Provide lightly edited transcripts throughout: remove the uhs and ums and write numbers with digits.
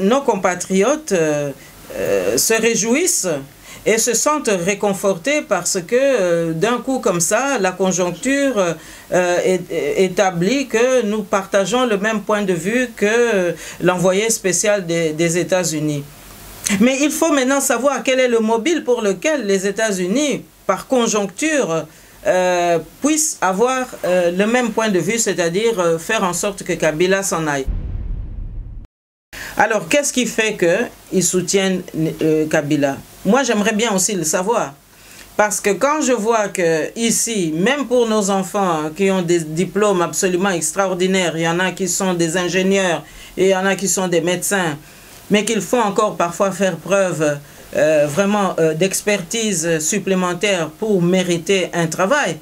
nos compatriotes se réjouissent et se sentent réconfortés parce que d'un coup comme ça, la conjoncture établit que nous partageons le même point de vue que l'envoyé spécial des États-Unis. Mais il faut maintenant savoir quel est le mobile pour lequel les États-Unis, par conjoncture, puissent avoir le même point de vue, c'est-à-dire faire en sorte que Kabila s'en aille. Alors, qu'est-ce qui fait qu'ils soutiennent Kabila? Moi, j'aimerais bien aussi le savoir. Parce que quand je vois que ici, même pour nos enfants qui ont des diplômes absolument extraordinaires, il y en a qui sont des ingénieurs et il y en a qui sont des médecins, mais qu'il faut encore parfois faire preuve vraiment d'expertise supplémentaire pour mériter un travail,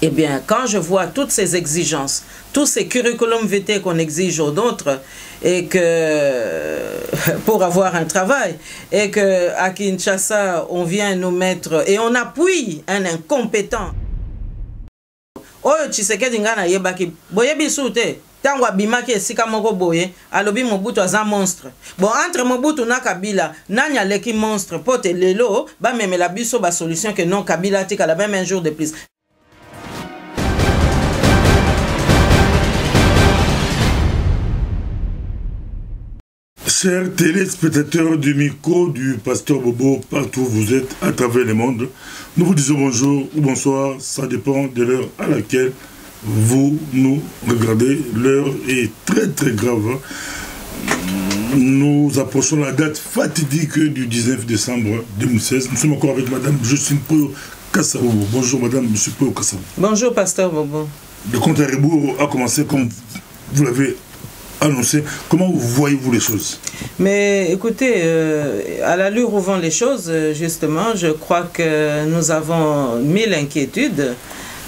eh bien, quand je vois toutes ces exigences, tous ces curriculum vitae qu'on exige aux autres, et que pour avoir un travail, et qu'à Kinshasa, on vient nous mettre, et on appuie un incompétent. Oh, Tshisekedi ngana yebaki, boyebi soute. Tango abimaki esika moko boye, alobi Mobutu aza monstre. Bon, entre Mobutu na Kabila, nani aleki monstre, pote lelo, ba meme la biso ba solution que non Kabila tika la même un jour de plus. Chers téléspectateurs du micro du Pasteur Bobo, partout où vous êtes à travers le monde, nous vous disons bonjour ou bonsoir, ça dépend de l'heure à laquelle vous nous regardez. L'heure est très très grave. Nous approchons la date fatidique du 19 décembre 2016. Nous sommes encore avec Madame Justine Poyo Kassabou. Bonjour Madame Monsieur Poyo Kassabou. Bonjour Pasteur Bobo. Le compte à rebours a commencé comme vous l'avez annoncé. Comment voyez-vous les choses? Mais écoutez, à l'allure où vont les choses, justement, je crois que nous avons mille inquiétudes,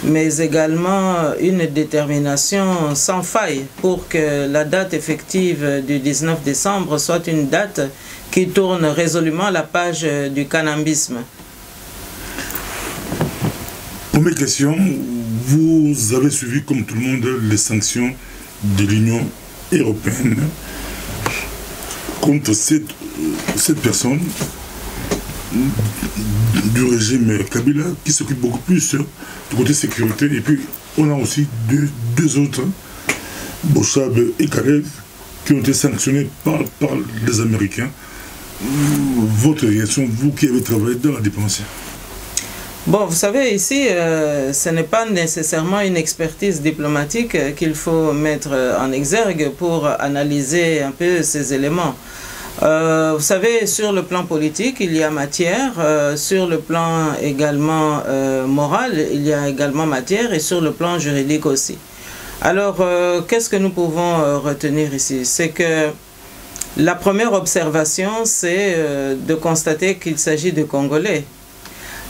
mais également une détermination sans faille pour que la date effective du 19 décembre soit une date qui tourne résolument la page du cannabisme. Première question, vous avez suivi comme tout le monde les sanctions de l'Union européenne contre cette personne du régime Kabila qui s'occupe beaucoup plus du côté sécurité. Et puis on a aussi deux autres, Bochab et Karev, qui ont été sanctionnés par les Américains. Votre réaction, vous qui avez travaillé dans la diplomatie? Bon, vous savez, ici, ce n'est pas nécessairement une expertise diplomatique qu'il faut mettre en exergue pour analyser un peu ces éléments. Vous savez, sur le plan politique, il y a matière, sur le plan également moral, il y a également matière, et sur le plan juridique aussi. Alors, qu'est-ce que nous pouvons retenir ici? C'est que la première observation, c'est de constater qu'il s'agit de Congolais.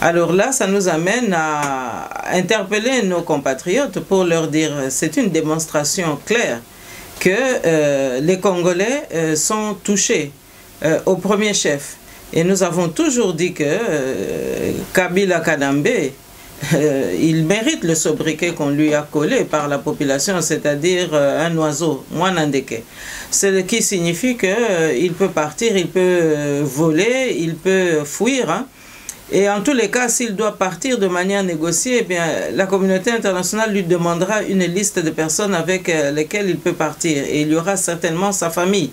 Alors là, ça nous amène à interpeller nos compatriotes pour leur dire, c'est une démonstration claire que les Congolais sont touchés au premier chef. Et nous avons toujours dit que Kabila Kadambe, il mérite le sobriquet qu'on lui a collé par la population, c'est-à-dire un oiseau, Mwanandeke. Ce qui signifie qu'il peut partir, il peut voler, il peut fuir, hein. Et en tous les cas, s'il doit partir de manière négociée, eh bien, la communauté internationale lui demandera une liste de personnes avec lesquelles il peut partir. Et il y aura certainement sa famille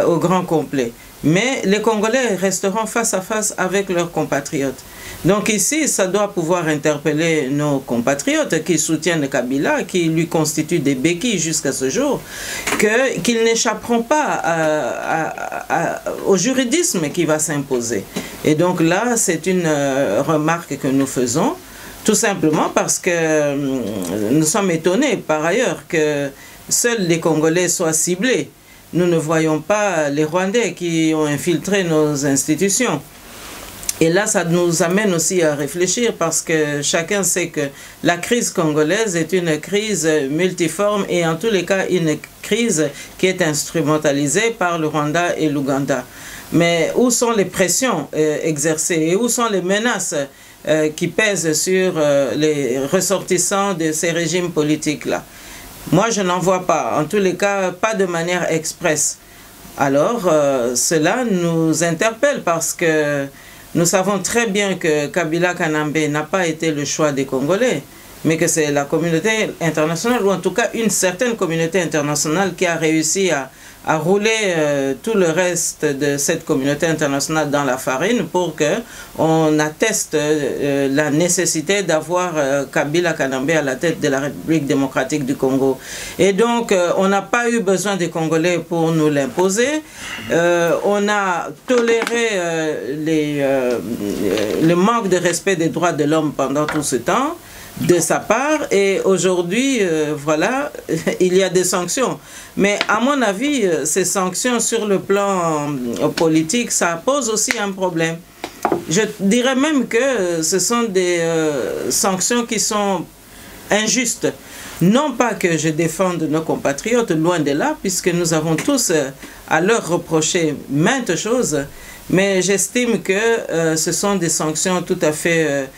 au grand complet. Mais les Congolais resteront face à face avec leurs compatriotes. Donc ici, ça doit pouvoir interpeller nos compatriotes qui soutiennent Kabila, qui lui constituent des béquilles jusqu'à ce jour, qu'ils n'échapperont pas au juridisme qui va s'imposer. Et donc là, c'est une remarque que nous faisons, tout simplement parce que nous sommes étonnés par ailleurs que seuls les Congolais soient ciblés. Nous ne voyons pas les Rwandais qui ont infiltré nos institutions. Et là, ça nous amène aussi à réfléchir parce que chacun sait que la crise congolaise est une crise multiforme et en tous les cas une crise qui est instrumentalisée par le Rwanda et l'Ouganda. Mais où sont les pressions exercées et où sont les menaces qui pèsent sur les ressortissants de ces régimes politiques-là? Moi, je n'en vois pas. En tous les cas, pas de manière expresse. Alors, cela nous interpelle parce que nous savons très bien que Kabila Kanambe n'a pas été le choix des Congolais, mais que c'est la communauté internationale, ou en tout cas une certaine communauté internationale qui a réussi à rouler tout le reste de cette communauté internationale dans la farine pour qu'on atteste la nécessité d'avoir Kabila Kanambe à la tête de la République démocratique du Congo. Et donc, on n'a pas eu besoin des Congolais pour nous l'imposer. On a toléré le manque de respect des droits de l'homme pendant tout ce temps de sa part, et aujourd'hui, voilà, il y a des sanctions. Mais à mon avis, ces sanctions sur le plan politique, ça pose aussi un problème. Je dirais même que ce sont des sanctions qui sont injustes. Non pas que je défende nos compatriotes, loin de là, puisque nous avons tous à leur reprocher maintes choses, mais j'estime que ce sont des sanctions tout à fait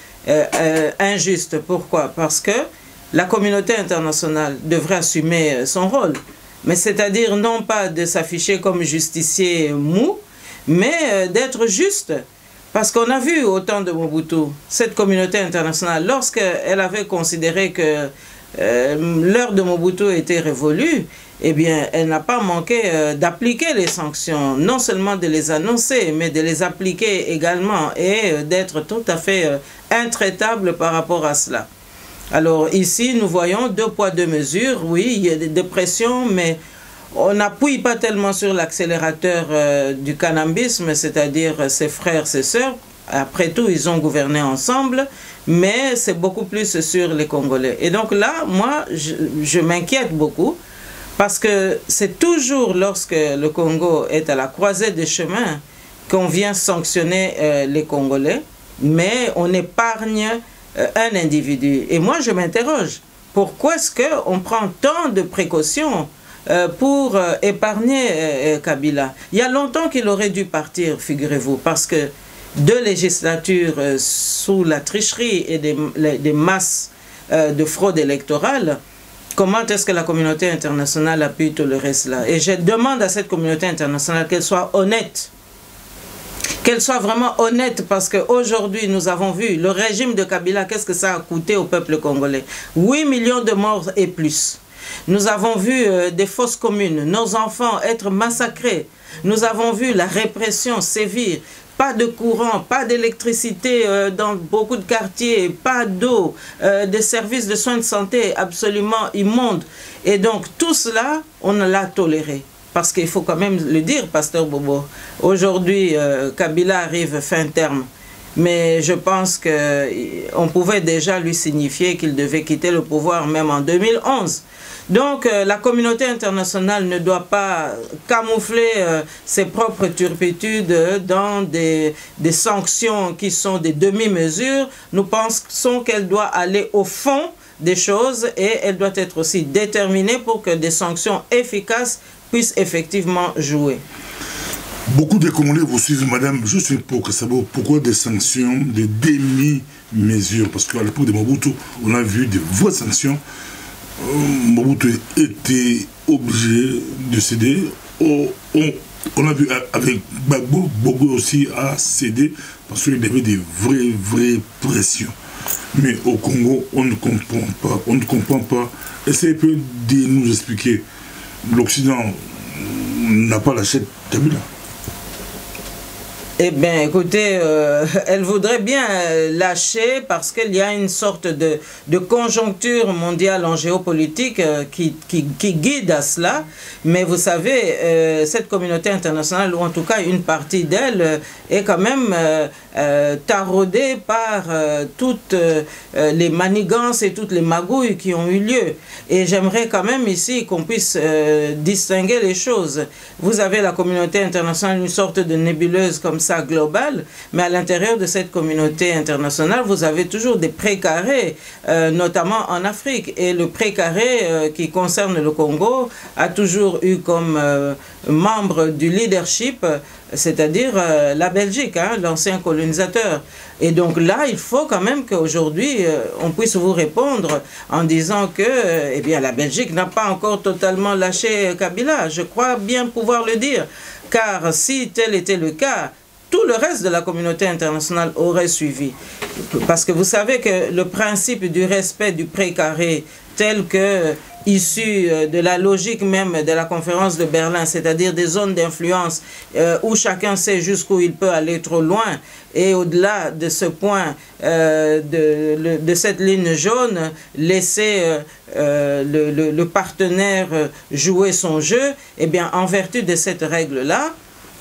injuste. Pourquoi? Parce que la communauté internationale devrait assumer son rôle. Mais c'est-à-dire non pas de s'afficher comme justicier mou, mais d'être juste. Parce qu'on a vu au temps de Mobutu, cette communauté internationale, lorsqu'elle avait considéré que l'heure de Mobutu était révolue, eh bien, elle n'a pas manqué d'appliquer les sanctions, non seulement de les annoncer, mais de les appliquer également et d'être tout à fait intraitable par rapport à cela. Alors ici, nous voyons 2 poids 2 mesures. Oui, il y a des pressions, mais on n'appuie pas tellement sur l'accélérateur du canambisme, c'est-à-dire ses frères, ses sœurs. Après tout, ils ont gouverné ensemble, mais c'est beaucoup plus sur les Congolais. Et donc là, moi, je m'inquiète beaucoup, parce que c'est toujours lorsque le Congo est à la croisée des chemins qu'on vient sanctionner les Congolais, mais on épargne un individu. Et moi, je m'interroge, pourquoi est-ce qu'on prend tant de précautions pour épargner Kabila? Il y a longtemps qu'il aurait dû partir, figurez-vous, parce que 2 législatures sous la tricherie et des masses de fraude électorale, comment est-ce que la communauté internationale a pu tolérer cela? Et je demande à cette communauté internationale qu'elle soit honnête. Qu'elle soit vraiment honnête, parce qu'aujourd'hui, nous avons vu le régime de Kabila, qu'est-ce que ça a coûté au peuple congolais? 8 millions de morts et plus. Nous avons vu des fosses communes, nos enfants être massacrés. Nous avons vu la répression sévir. Pas de courant, pas d'électricité dans beaucoup de quartiers, pas d'eau, des services de soins de santé absolument immondes. Et donc tout cela, on l'a toléré. Parce qu'il faut quand même le dire, Pasteur Bobo. Aujourd'hui, Kabila arrive fin terme. Mais je pense qu'on pouvait déjà lui signifier qu'il devait quitter le pouvoir même en 2011. Donc la communauté internationale ne doit pas camoufler ses propres turpitudes dans des sanctions qui sont des demi-mesures. Nous pensons qu'elle doit aller au fond des choses et elle doit être aussi déterminée pour que des sanctions efficaces puissent effectivement jouer. Beaucoup de Congolais vous suivent, madame, juste pour savoir pourquoi des sanctions, des demi-mesures. Parce qu'à l'époque de Mobutu, on a vu de vraies sanctions. Mobutu était obligé de céder. On a vu avec Gbagbo, Bogo aussi a cédé parce qu'il y avait des vraies pressions. Mais au Congo, on ne comprend pas. On ne comprend pas. Essayez un peu de nous expliquer. L'Occident n'a pas lâché Kabila. Eh bien, écoutez, elle voudrait bien lâcher parce qu'il y a une sorte de conjoncture mondiale en géopolitique qui guide à cela. Mais vous savez, cette communauté internationale, ou en tout cas une partie d'elle, est quand même taraudée par toutes les manigances et toutes les magouilles qui ont eu lieu. Et j'aimerais quand même ici qu'on puisse distinguer les choses. Vous avez la communauté internationale, une sorte de nébuleuse comme ça global, mais à l'intérieur de cette communauté internationale, vous avez toujours des précarés, notamment en Afrique. Et le précaré qui concerne le Congo a toujours eu comme membre du leadership, c'est-à-dire la Belgique, hein, l'ancien colonisateur. Et donc là, il faut quand même qu'aujourd'hui, on puisse vous répondre en disant que eh bien, la Belgique n'a pas encore totalement lâché Kabila. Je crois bien pouvoir le dire, car si tel était le cas, tout le reste de la communauté internationale aurait suivi. Parce que vous savez que le principe du respect du précaré, tel que issu de la logique même de la conférence de Berlin, c'est-à-dire des zones d'influence où chacun sait jusqu'où il peut aller trop loin, et au-delà de ce point, de cette ligne jaune, laisser le partenaire jouer son jeu, eh bien, en vertu de cette règle-là,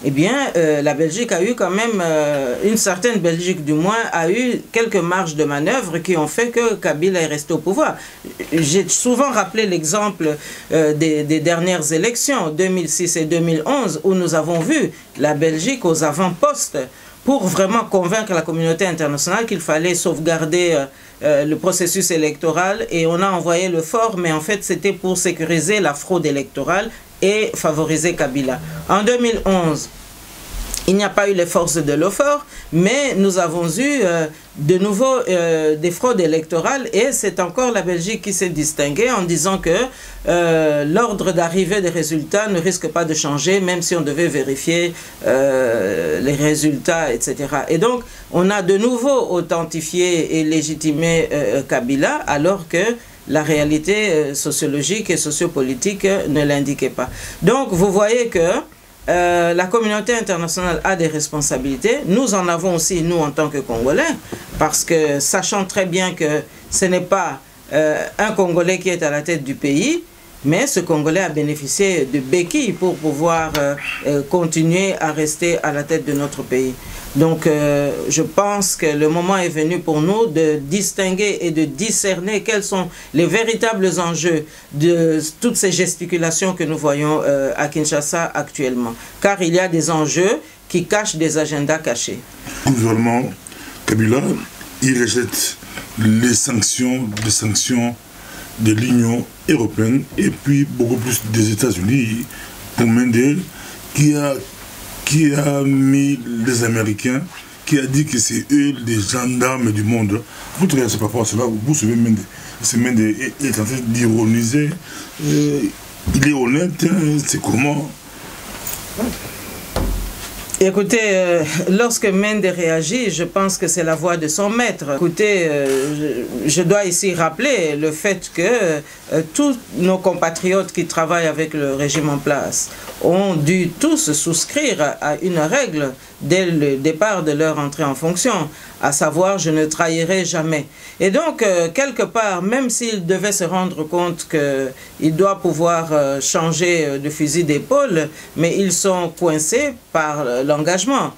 eh bien, la Belgique a eu quand même, une certaine Belgique du moins, a eu quelques marges de manœuvre qui ont fait que Kabila est resté au pouvoir. J'ai souvent rappelé l'exemple des dernières élections, 2006 et 2011, où nous avons vu la Belgique aux avant-postes pour vraiment convaincre la communauté internationale qu'il fallait sauvegarder le processus électoral, et on a envoyé le fort, mais en fait c'était pour sécuriser la fraude électorale et favoriser Kabila. En 2011, il n'y a pas eu les forces de l'OFOR, mais nous avons eu de nouveau des fraudes électorales, et c'est encore la Belgique qui s'est distinguée en disant que l'ordre d'arrivée des résultats ne risque pas de changer, même si on devait vérifier les résultats, etc. Et donc, on a de nouveau authentifié et légitimé Kabila, alors que la réalité sociologique et sociopolitique ne l'indiquait pas. Donc, vous voyez que la communauté internationale a des responsabilités. Nous en avons aussi, nous, en tant que Congolais, parce que sachant très bien que ce n'est pas un Congolais qui est à la tête du pays, mais ce Congolais a bénéficié de béquilles pour pouvoir continuer à rester à la tête de notre pays. Donc, je pense que le moment est venu pour nous de distinguer et de discerner quels sont les véritables enjeux de toutes ces gesticulations que nous voyons à Kinshasa actuellement. Car il y a des enjeux qui cachent des agendas cachés. Le gouvernement Kabila, il rejette les sanctions de l'Union européenne et puis beaucoup plus des États-Unis pour Mende qui a mis les Américains, qui a dit que c'est eux les gendarmes du monde. Vous regardez par rapport à cela, vous savez, Mende est en train d'ironiser. Il est honnête, c'est comment? Écoutez, lorsque Mende réagit, je pense que c'est la voix de son maître. Écoutez, je dois ici rappeler le fait que tous nos compatriotes qui travaillent avec le régime en place ont dû tous souscrire à une règle dès le départ de leur entrée en fonction, à savoir « je ne trahirai jamais ». Et donc, quelque part, même s'il devait se rendre compte qu'il doit pouvoir changer de fusil d'épaule, mais ils sont coincés par l'engagement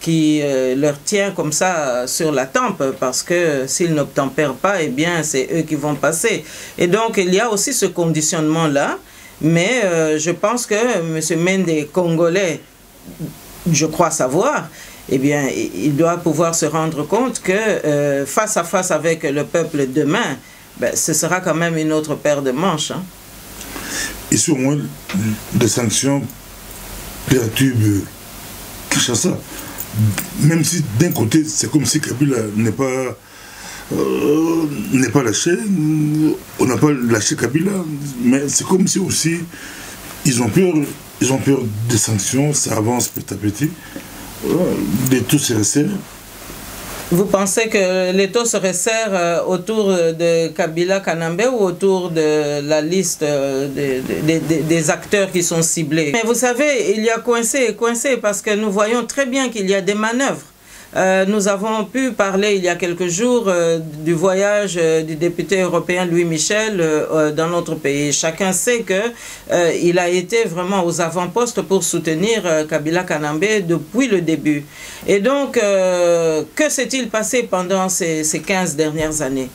qui leur tient comme ça sur la tempe, parce que s'ils n'obtempèrent pas, eh bien, c'est eux qui vont passer. Et donc, il y a aussi ce conditionnement-là, mais je pense que M. Mende, congolais, je crois savoir, eh bien, il doit pouvoir se rendre compte que face à face avec le peuple demain, ben, ce sera quand même une autre paire de manches. Hein. Et sur moins des sanctions perturbent Kinshasa. Même si d'un côté, c'est comme si Kabila n'est pas lâché, on n'a pas lâché Kabila, mais c'est comme si aussi ils ont peur des sanctions, ça avance petit à petit, de tout se resserre. Vous pensez que les taux se resserrent autour de Kabila Kanambe ou autour de la liste des acteurs qui sont ciblés? Mais vous savez, il y a coincé parce que nous voyons très bien qu'il y a des manœuvres. Nous avons pu parler il y a quelques jours du voyage du député européen Louis Michel dans notre pays. Chacun sait qu'il a été vraiment aux avant-postes pour soutenir Kabila Kanambe depuis le début. Et donc, que s'est-il passé pendant ces 15 dernières années?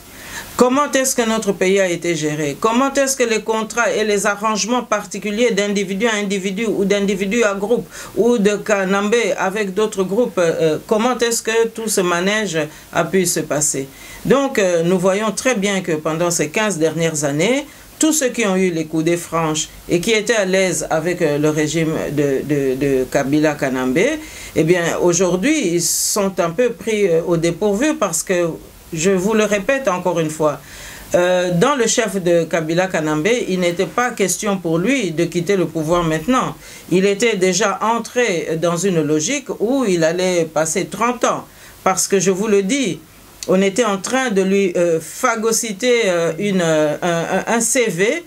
Comment est-ce que notre pays a été géré? Comment est-ce que les contrats et les arrangements particuliers d'individu à individu ou d'individu à groupe ou de Kanambé avec d'autres groupes, comment est-ce que tout ce manège a pu se passer? Donc, nous voyons très bien que pendant ces 15 dernières années, tous ceux qui ont eu les coudées franches et qui étaient à l'aise avec le régime de Kabila Kanambé, eh bien, aujourd'hui, ils sont un peu pris au dépourvu parce que, je vous le répète encore une fois, dans le chef de Kabila Kanambé, il n'était pas question pour lui de quitter le pouvoir maintenant. Il était déjà entré dans une logique où il allait passer 30 ans. Parce que je vous le dis, on était en train de lui phagocyter un CV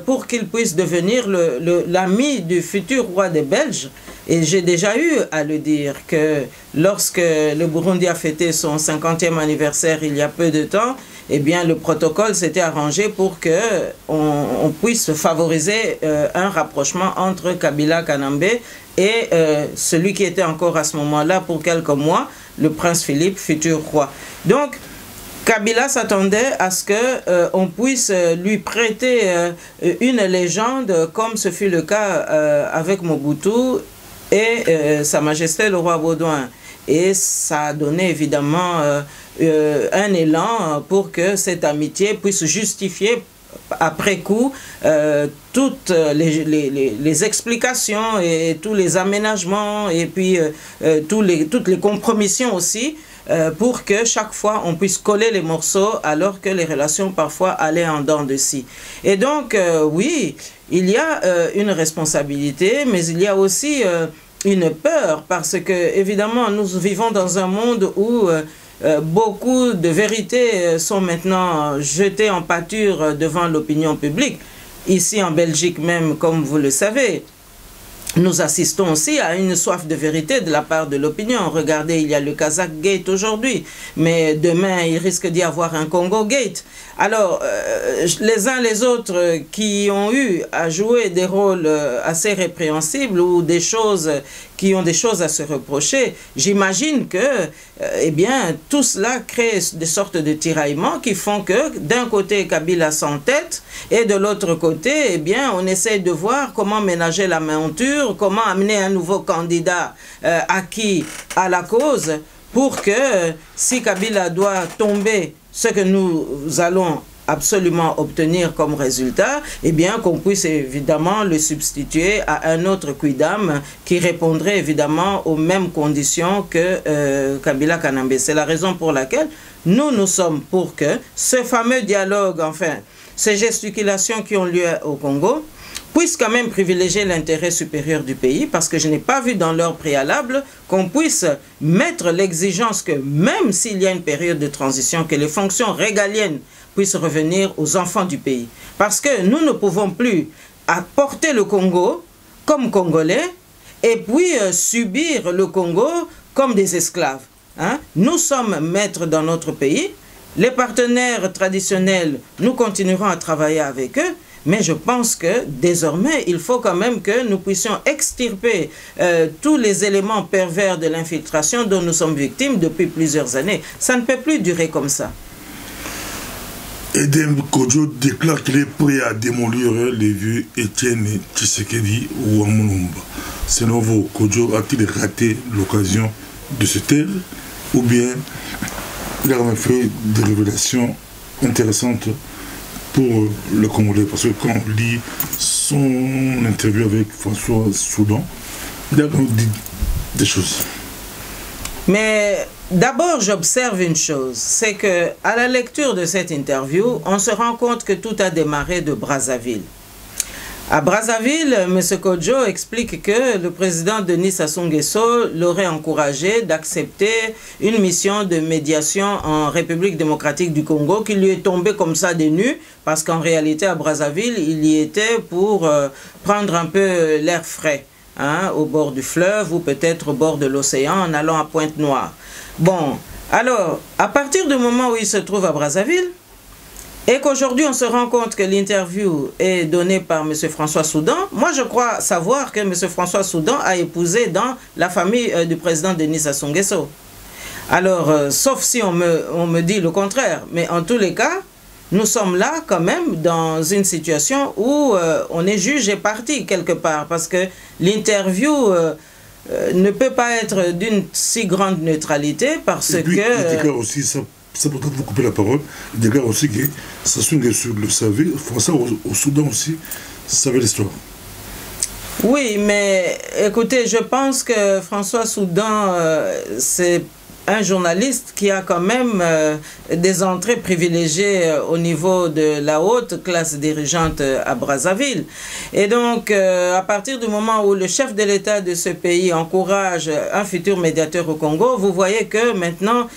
pour qu'il puisse devenir l'ami du futur roi des Belges. Et j'ai déjà eu à le dire que lorsque le Burundi a fêté son 50e anniversaire il y a peu de temps, eh bien le protocole s'était arrangé pour que on puisse favoriser un rapprochement entre Kabila Kanambé et celui qui était encore à ce moment-là pour quelques mois, le prince Philippe, futur roi. Donc, Kabila s'attendait à ce qu'on puisse lui prêter une légende, comme ce fut le cas avec Mobutu et Sa Majesté le roi Baudouin. Et ça a donné évidemment un élan pour que cette amitié puisse justifier après coup toutes les explications et tous les aménagements et puis toutes les compromissions aussi pour que chaque fois on puisse coller les morceaux alors que les relations parfois allaient en dents de scie. Et donc oui, il y a une responsabilité, mais il y a aussi une peur parce que évidemment nous vivons dans un monde où beaucoup de vérités sont maintenant jetées en pâture devant l'opinion publique. Ici en Belgique même, comme vous le savez, nous assistons aussi à une soif de vérité de la part de l'opinion. Regardez, il y a le Kazakh Gate aujourd'hui, mais demain, il risque d'y avoir un Congo Gate. Alors, les uns les autres qui ont eu à jouer des rôles assez répréhensibles ou des choses qui ont des choses à se reprocher, j'imagine que, eh bien, tout cela crée des sortes de tiraillements qui font que, d'un côté, Kabila s'entête, et de l'autre côté, eh bien, on essaie de voir comment ménager la monture, comment amener un nouveau candidat acquis à la cause, pour que, si Kabila doit tomber, ce que nous allons absolument obtenir comme résultat, eh bien qu'on puisse évidemment le substituer à un autre quidam qui répondrait évidemment aux mêmes conditions que Kabila Kanambé. C'est la raison pour laquelle nous sommes pour que ce fameux dialogue, enfin, ces gesticulations qui ont lieu au Congo, puissent quand même privilégier l'intérêt supérieur du pays, parce que je n'ai pas vu dans leur préalable qu'on puisse mettre l'exigence que même s'il y a une période de transition, que les fonctions régaliennes puissent revenir aux enfants du pays. Parce que nous ne pouvons plus apporter le Congo comme Congolais et puis subir le Congo comme des esclaves. Hein? Nous sommes maîtres dans notre pays. Les partenaires traditionnels, nous continuerons à travailler avec eux. Mais je pense que désormais, il faut quand même que nous puissions extirper tous les éléments pervers de l'infiltration dont nous sommes victimes depuis plusieurs années. Ça ne peut plus durer comme ça. Edem Kodjo déclare qu'il est prêt à démolir les vieux Étienne Tshisekedi ou Amulumba. Selon vous, Kodjo a-t-il raté l'occasion de se taire ou bien il a fait des révélations intéressantes pour le Congolais? Parce que quand on lit son interview avec François Soudan, il a dit des choses. Mais d'abord, j'observe une chose, c'est que à la lecture de cette interview, on se rend compte que tout a démarré de Brazzaville. À Brazzaville, M. Kodjo explique que le président Denis Sassou Nguesso l'aurait encouragé d'accepter une mission de médiation en République démocratique du Congo qui lui est tombée comme ça des nues, parce qu'en réalité à Brazzaville, il y était pour prendre un peu l'air frais, hein, au bord du fleuve ou peut-être au bord de l'océan en allant à Pointe-Noire. Bon, alors, à partir du moment où il se trouve à Brazzaville, et qu'aujourd'hui on se rend compte que l'interview est donnée par M. François Soudan, moi je crois savoir que M. François Soudan a épousé dans la famille du président Denis Sassou Nguesso. Alors, sauf si on me dit le contraire. Mais en tous les cas, nous sommes là quand même dans une situation où on est juge et partie quelque part. Parce que l'interview ne peut pas être d'une si grande neutralité parce et puis, que... Il déclare aussi, ça peut vous couper la parole, il déclare aussi que Sassou Nguesso le savait, François au Soudan aussi savait l'histoire. Oui, mais écoutez, je pense que François Soudan, c'est un journaliste qui a quand même des entrées privilégiées au niveau de la haute classe dirigeante à Brazzaville. Et donc, à partir du moment où le chef de l'État de ce pays encourage un futur médiateur au Congo, vous voyez que maintenant,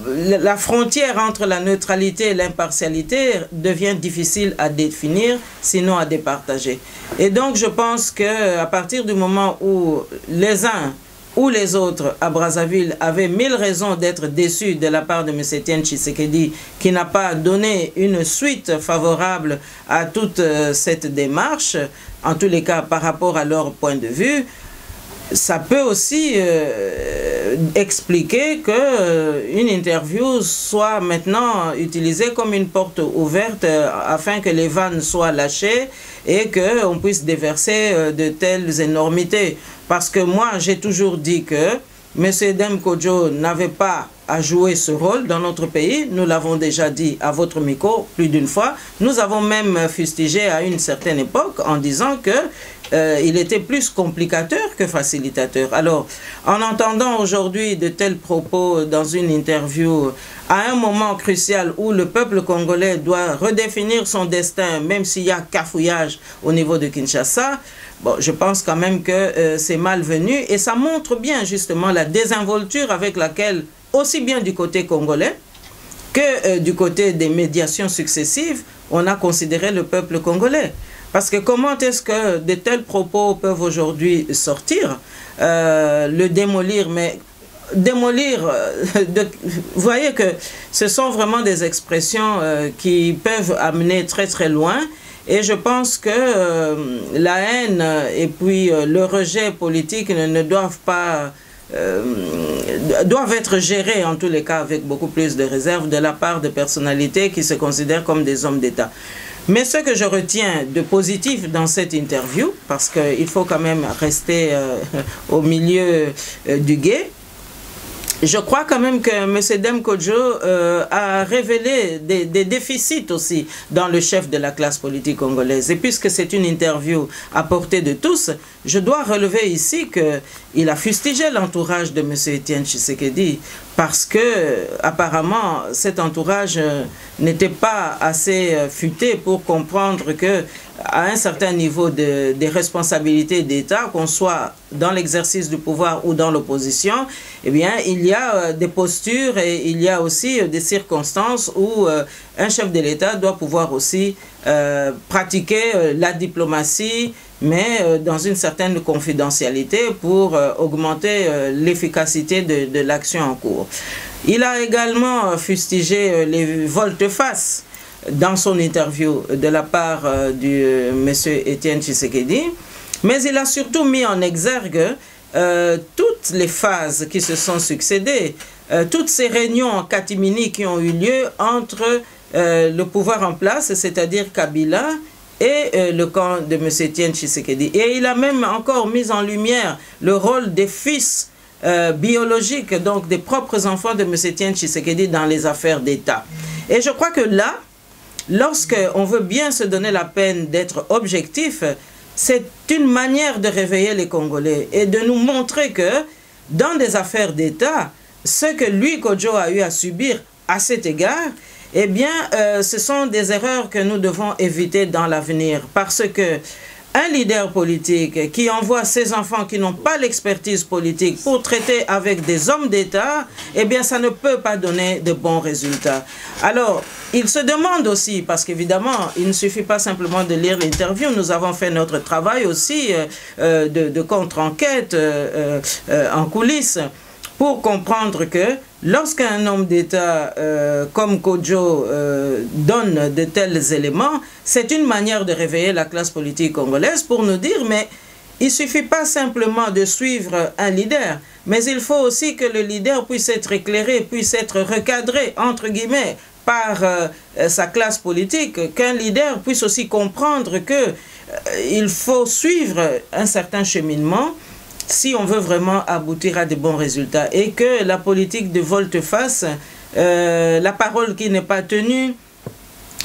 la frontière entre la neutralité et l'impartialité devient difficile à définir, sinon à départager. Et donc, je pense qu'à partir du moment où les uns ou les autres à Brazzaville avaient mille raisons d'être déçus de la part de M. Etienne Tshisekedi, qui n'a pas donné une suite favorable à toute cette démarche, en tous les cas par rapport à leur point de vue, ça peut aussi expliquer qu'une interview soit maintenant utilisée comme une porte ouverte afin que les vannes soient lâchées et qu'on puisse déverser de telles énormités. Parce que moi, j'ai toujours dit que M. Edem Kodjo n'avait pas à jouer ce rôle dans notre pays. Nous l'avons déjà dit à votre micro plus d'une fois. Nous avons même fustigé à une certaine époque en disant que il était plus complicateur que facilitateur. Alors, en entendant aujourd'hui de tels propos dans une interview, à un moment crucial où le peuple congolais doit redéfinir son destin, même s'il y a cafouillage au niveau de Kinshasa, bon, je pense quand même que c'est malvenu et ça montre bien justement la désinvolture avec laquelle, aussi bien du côté congolais que du côté des médiations successives, on a considéré le peuple congolais. Parce que comment est-ce que de tels propos peuvent aujourd'hui sortir, le démolir, mais démolir, vous voyez que ce sont vraiment des expressions qui peuvent amener très très loin. Et je pense que la haine et puis le rejet politique ne doivent pas... doivent être gérés en tous les cas avec beaucoup plus de réserve de la part de personnalités qui se considèrent comme des hommes d'État. Mais ce que je retiens de positif dans cette interview, parce qu'il faut quand même rester au milieu du gué, je crois quand même que M. Edem Kodjo a révélé des déficits aussi dans le chef de la classe politique congolaise. Et puisque c'est une interview à portée de tous, je dois relever ici qu'il a fustigé l'entourage de M. Etienne Tshisekedi parce que apparemment cet entourage n'était pas assez futé pour comprendre que à un certain niveau des responsabilités d'État, qu'on soit dans l'exercice du pouvoir ou dans l'opposition, eh bien, il y a des postures et il y a aussi des circonstances où un chef de l'État doit pouvoir aussi pratiquer la diplomatie, mais dans une certaine confidentialité pour augmenter l'efficacité de l'action en cours. Il a également fustigé les volte-face dans son interview de la part du monsieur Etienne Tshisekedi, mais il a surtout mis en exergue toutes les phases qui se sont succédées, toutes ces réunions en catimini qui ont eu lieu entre le pouvoir en place, c'est-à-dire Kabila, et le camp de M. Etienne Tshisekedi. Et il a même encore mis en lumière le rôle des fils biologiques, donc des propres enfants de M. Etienne Tshisekedi dans les affaires d'État. Et je crois que là, lorsqu'on veut bien se donner la peine d'être objectif, c'est une manière de réveiller les Congolais et de nous montrer que dans des affaires d'État, ce que lui, Kodjo, a eu à subir à cet égard, eh bien, ce sont des erreurs que nous devons éviter dans l'avenir. Parce que un leader politique qui envoie ses enfants qui n'ont pas l'expertise politique pour traiter avec des hommes d'État, eh bien, ça ne peut pas donner de bons résultats. Alors, il se demande aussi, parce qu'évidemment, il ne suffit pas simplement de lire l'interview, nous avons fait notre travail aussi de contre-enquête en coulisses, pour comprendre que lorsqu'un homme d'État comme Kodjo donne de tels éléments, c'est une manière de réveiller la classe politique congolaise pour nous dire, mais il ne suffit pas simplement de suivre un leader, mais il faut aussi que le leader puisse être éclairé, puisse être recadré, entre guillemets, par sa classe politique, qu'un leader puisse aussi comprendre qu'il faut suivre un certain cheminement si on veut vraiment aboutir à de bons résultats. Et que la politique de volte-face, la parole qui n'est pas tenue,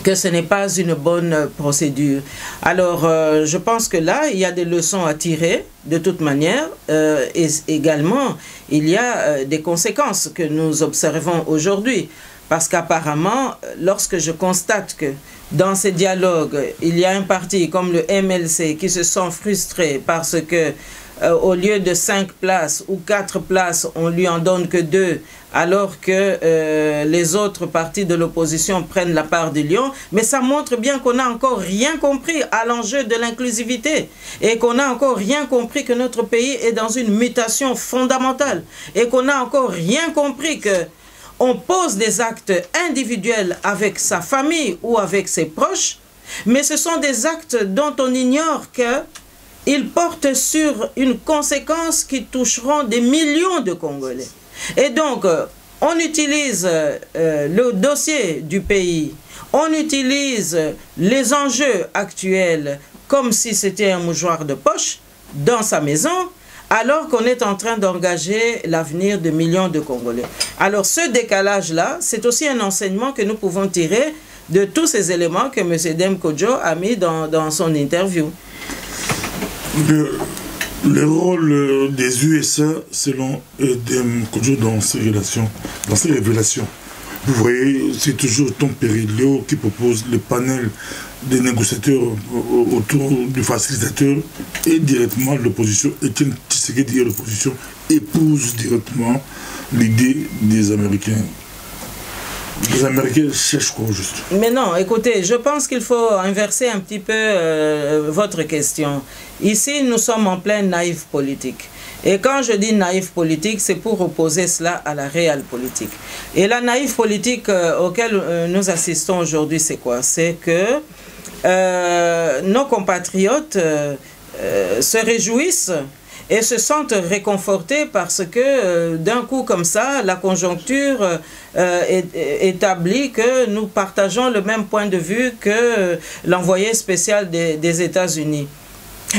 que ce n'est pas une bonne procédure. Alors, je pense que là, il y a des leçons à tirer, de toute manière, et également, il y a des conséquences que nous observons aujourd'hui. Parce qu'apparemment, lorsque je constate que dans ces dialogues, il y a un parti comme le MLC qui se sent frustré parce que au lieu de 5 places ou 4 places, on lui en donne que 2, alors que les autres partis de l'opposition prennent la part du lion. Mais ça montre bien qu'on n'a encore rien compris à l'enjeu de l'inclusivité et qu'on n'a encore rien compris que notre pays est dans une mutation fondamentale et qu'on n'a encore rien compris que on pose des actes individuels avec sa famille ou avec ses proches, mais ce sont des actes dont on ignore qu'ils portent sur une conséquence qui toucheront des millions de Congolais. Et donc, on utilise le dossier du pays, on utilise les enjeux actuels comme si c'était un mouchoir de poche dans sa maison, alors qu'on est en train d'engager l'avenir de millions de Congolais. Alors ce décalage-là, c'est aussi un enseignement que nous pouvons tirer de tous ces éléments que M. Dem Kodjo a mis dans son interview. Le rôle des USA, selon Dem Kodjo, dans ces relations, dans ces révélations, vous voyez, c'est toujours Tom Perillo qui propose le panel des négociateurs autour du facilitateur et directement l'opposition. Etienne Tshisekedi et l'opposition épousent directement l'idée des Américains. Les Américains cherchent quoi juste? Mais non, écoutez, je pense qu'il faut inverser un petit peu votre question. Ici, nous sommes en pleine naïve politique. Et quand je dis naïve politique, c'est pour opposer cela à la réelle politique. Et la naïve politique auquel nous assistons aujourd'hui, c'est quoi? C'est que nos compatriotes se réjouissent et se sentent réconfortés parce que d'un coup comme ça, la conjoncture établit que nous partageons le même point de vue que l'envoyé spécial des États-Unis.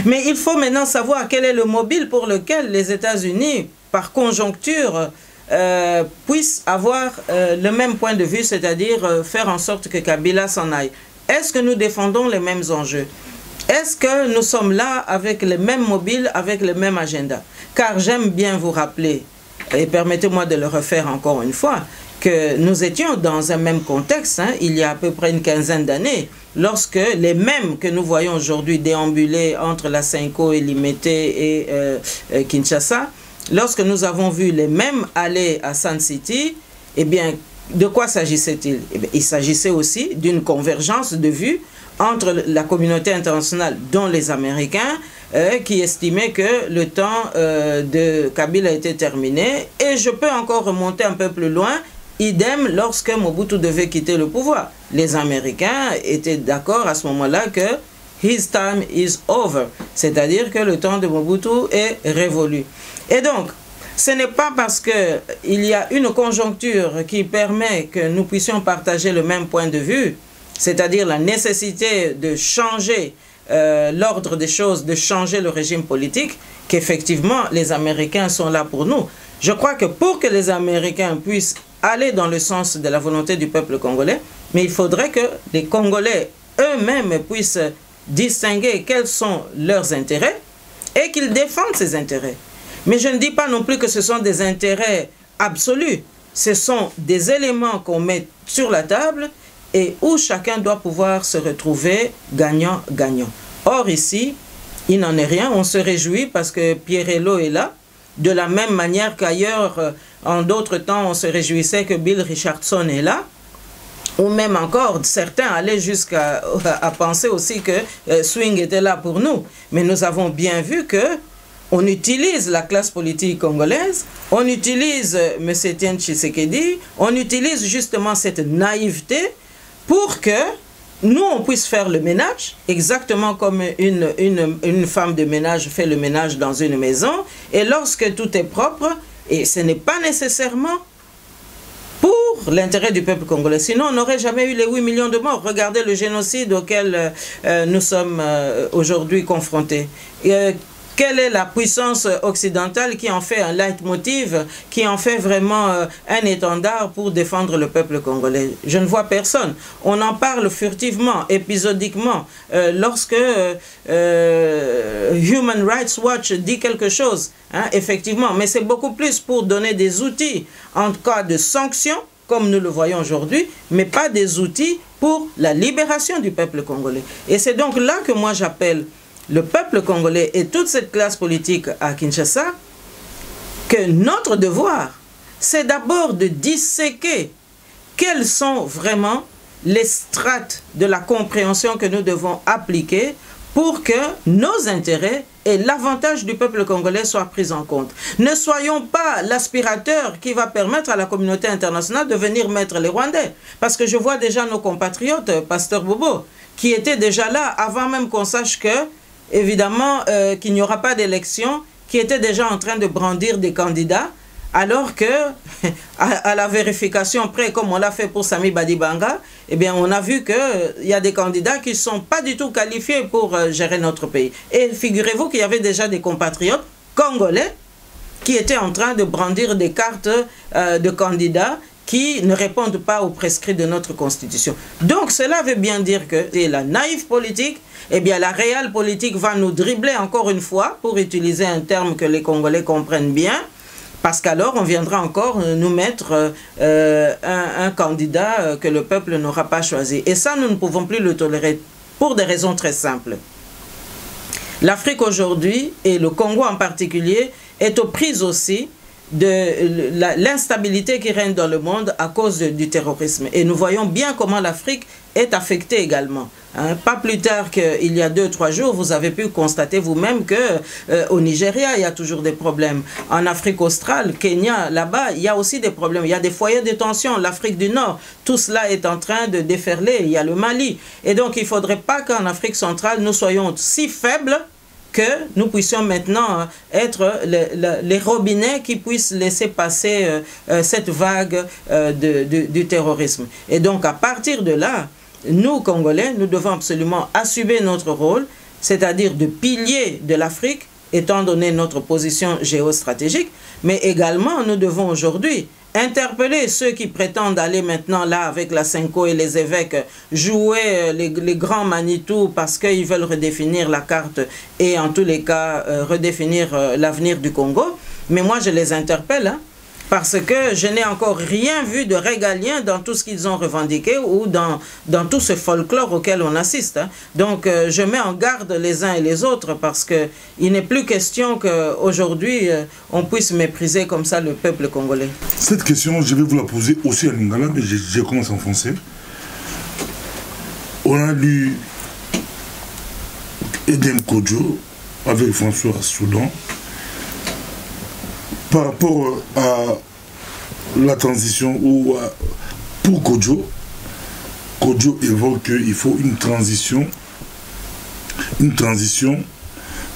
Mais il faut maintenant savoir quel est le mobile pour lequel les États-Unis, par conjoncture, puissent avoir le même point de vue, c'est-à-dire faire en sorte que Kabila s'en aille. Est-ce que nous défendons les mêmes enjeux? Est-ce que nous sommes là avec les mêmes mobiles, avec le même agenda? Car j'aime bien vous rappeler, et permettez-moi de le refaire encore une fois, que nous étions dans un même contexte, il y a à peu près une quinzaine d'années, lorsque les mêmes que nous voyons aujourd'hui déambuler entre la Senko et Limete et Kinshasa, lorsque nous avons vu les mêmes aller à Sun City, eh bien, de quoi s'agissait-il? Eh bien, il s'agissait aussi d'une convergence de vues entre la communauté internationale, dont les Américains, qui estimaient que le temps de Kabila était terminé. Et je peux encore remonter un peu plus loin, idem lorsque Mobutu devait quitter le pouvoir. Les Américains étaient d'accord à ce moment-là que his time is over, c'est-à-dire que le temps de Mobutu est révolu. Et donc, ce n'est pas parce qu'il y a une conjoncture qui permet que nous puissions partager le même point de vue, c'est-à-dire la nécessité de changer l'ordre des choses, de changer le régime politique, qu'effectivement les Américains sont là pour nous. Je crois que pour que les Américains puissent aller dans le sens de la volonté du peuple congolais, mais il faudrait que les Congolais eux-mêmes puissent distinguer quels sont leurs intérêts et qu'ils défendent ces intérêts. Mais je ne dis pas non plus que ce sont des intérêts absolus. Ce sont des éléments qu'on met sur la table et où chacun doit pouvoir se retrouver gagnant-gagnant. Or ici, il n'en est rien. On se réjouit parce que Pierrello est là. De la même manière qu'ailleurs, en d'autres temps, on se réjouissait que Bill Richardson est là. Ou même encore, certains allaient jusqu'à penser aussi que Swing était là pour nous. Mais nous avons bien vu que on utilise la classe politique congolaise, on utilise M. Etienne Tshisekedi, on utilise justement cette naïveté pour que nous, on puisse faire le ménage, exactement comme une femme de ménage fait le ménage dans une maison, et lorsque tout est propre, et ce n'est pas nécessairement pour l'intérêt du peuple congolais. Sinon, on n'aurait jamais eu les 8 millions de morts. Regardez le génocide auquel nous sommes aujourd'hui confrontés. Quelle est la puissance occidentale qui en fait un leitmotiv, qui en fait vraiment un étendard pour défendre le peuple congolais? Je ne vois personne. On en parle furtivement, épisodiquement. Lorsque Human Rights Watch dit quelque chose, hein, effectivement, mais c'est beaucoup plus pour donner des outils en cas de sanctions, comme nous le voyons aujourd'hui, mais pas des outils pour la libération du peuple congolais. Et c'est donc là que moi j'appelle le peuple congolais et toute cette classe politique à Kinshasa, que notre devoir, c'est d'abord de disséquer quelles sont vraiment les strates de la compréhension que nous devons appliquer pour que nos intérêts et l'avantage du peuple congolais soient pris en compte. Ne soyons pas l'aspirateur qui va permettre à la communauté internationale de venir mettre les Rwandais. Parce que je vois déjà nos compatriotes, Pasteur Bobo, qui étaient déjà là avant même qu'on sache que évidemment qu'il n'y aura pas d'élection, qui était déjà en train de brandir des candidats, alors que à la vérification près, comme on l'a fait pour Sami Badibanga, eh bien on a vu qu'il y a des candidats qui ne sont pas du tout qualifiés pour gérer notre pays. Et figurez-vous qu'il y avait déjà des compatriotes congolais qui étaient en train de brandir des cartes de candidats qui ne répondent pas aux prescrits de notre constitution. Donc cela veut bien dire que la naïve politique, eh bien la réelle politique va nous dribbler encore une fois, pour utiliser un terme que les Congolais comprennent bien, parce qu'alors on viendra encore nous mettre un candidat que le peuple n'aura pas choisi. Et ça, nous ne pouvons plus le tolérer pour des raisons très simples. L'Afrique aujourd'hui, et le Congo en particulier, est aux prises aussi de l'instabilité qui règne dans le monde à cause du terrorisme. Et nous voyons bien comment l'Afrique est affectée également. Hein. Pas plus tard qu'il y a 2-3 jours, vous avez pu constater vous-même qu'au Nigeria, il y a toujours des problèmes. En Afrique australe, Kenya, là-bas, il y a aussi des problèmes. Il y a des foyers de tension. L'Afrique du Nord, tout cela est en train de déferler. Il y a le Mali. Et donc, il ne faudrait pas qu'en Afrique centrale, nous soyons si faibles que nous puissions maintenant être les robinets qui puissent laisser passer cette vague du terrorisme. Et donc, à partir de là, nous, Congolais, nous devons absolument assumer notre rôle, c'est-à-dire de pilier de l'Afrique, étant donné notre position géostratégique, mais également, nous devons aujourd'hui interpeller ceux qui prétendent aller maintenant là avec la Senko et les évêques jouer les grands Manitou parce qu'ils veulent redéfinir la carte et en tous les cas redéfinir l'avenir du Congo. Mais moi je les interpelle parce que je n'ai encore rien vu de régalien dans tout ce qu'ils ont revendiqué ou dans tout ce folklore auquel on assiste. Donc je mets en garde les uns et les autres parce qu'il n'est plus question qu'aujourd'hui on puisse mépriser comme ça le peuple congolais. Cette question, je vais vous la poser aussi en lingala, mais je commence en français. On a lu Edem Kodjo avec François Soudan par rapport à la transition ou pour Kodjo. Kodjo évoque qu'il faut une transition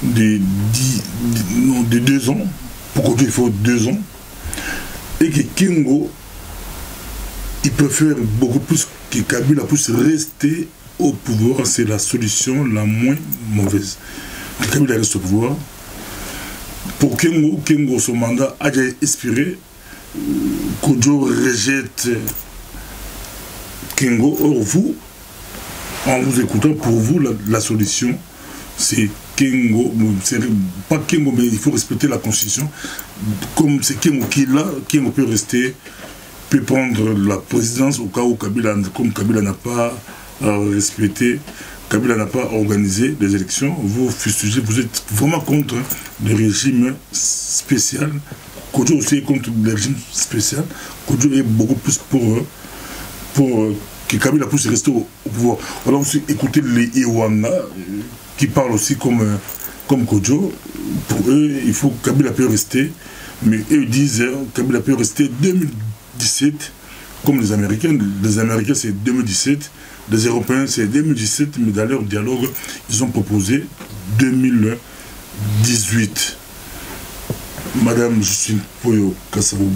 de 2 ans. Pour Kodjo, il faut 2 ans. Et que Kengo, il peut faire beaucoup plus que Kabila puisse rester au pouvoir. C'est la solution la moins mauvaise. Que Kabila reste au pouvoir. Pour Kengo, son mandat a déjà expiré. Kodjo rejette Kengo. Or, vous, en vous écoutant, pour vous, la solution, c'est Kengo. C'est pas Kengo, mais il faut respecter la Constitution. Comme c'est Kengo qui est là, Kengo peut rester, peut prendre la présidence au cas où Kabila, comme Kabila n'a pas respecté, Kabila n'a pas organisé des élections. Vous fustigez, vous êtes vraiment contre le régime spécial. Kodjo aussi est contre le régime spécial. Kodjo est beaucoup plus pour que Kabila puisse rester au pouvoir. On a aussi écouté les Iwanga qui parlent aussi comme Kodjo. Pour eux, il faut que Kabila puisse rester. Mais eux disent que Kabila peut rester 2017 comme les Américains. Les Américains, c'est 2017. des Européens, c'est 2017, mais dans leur dialogue, ils ont proposé 2018. Madame Justine Poyo Kassabou,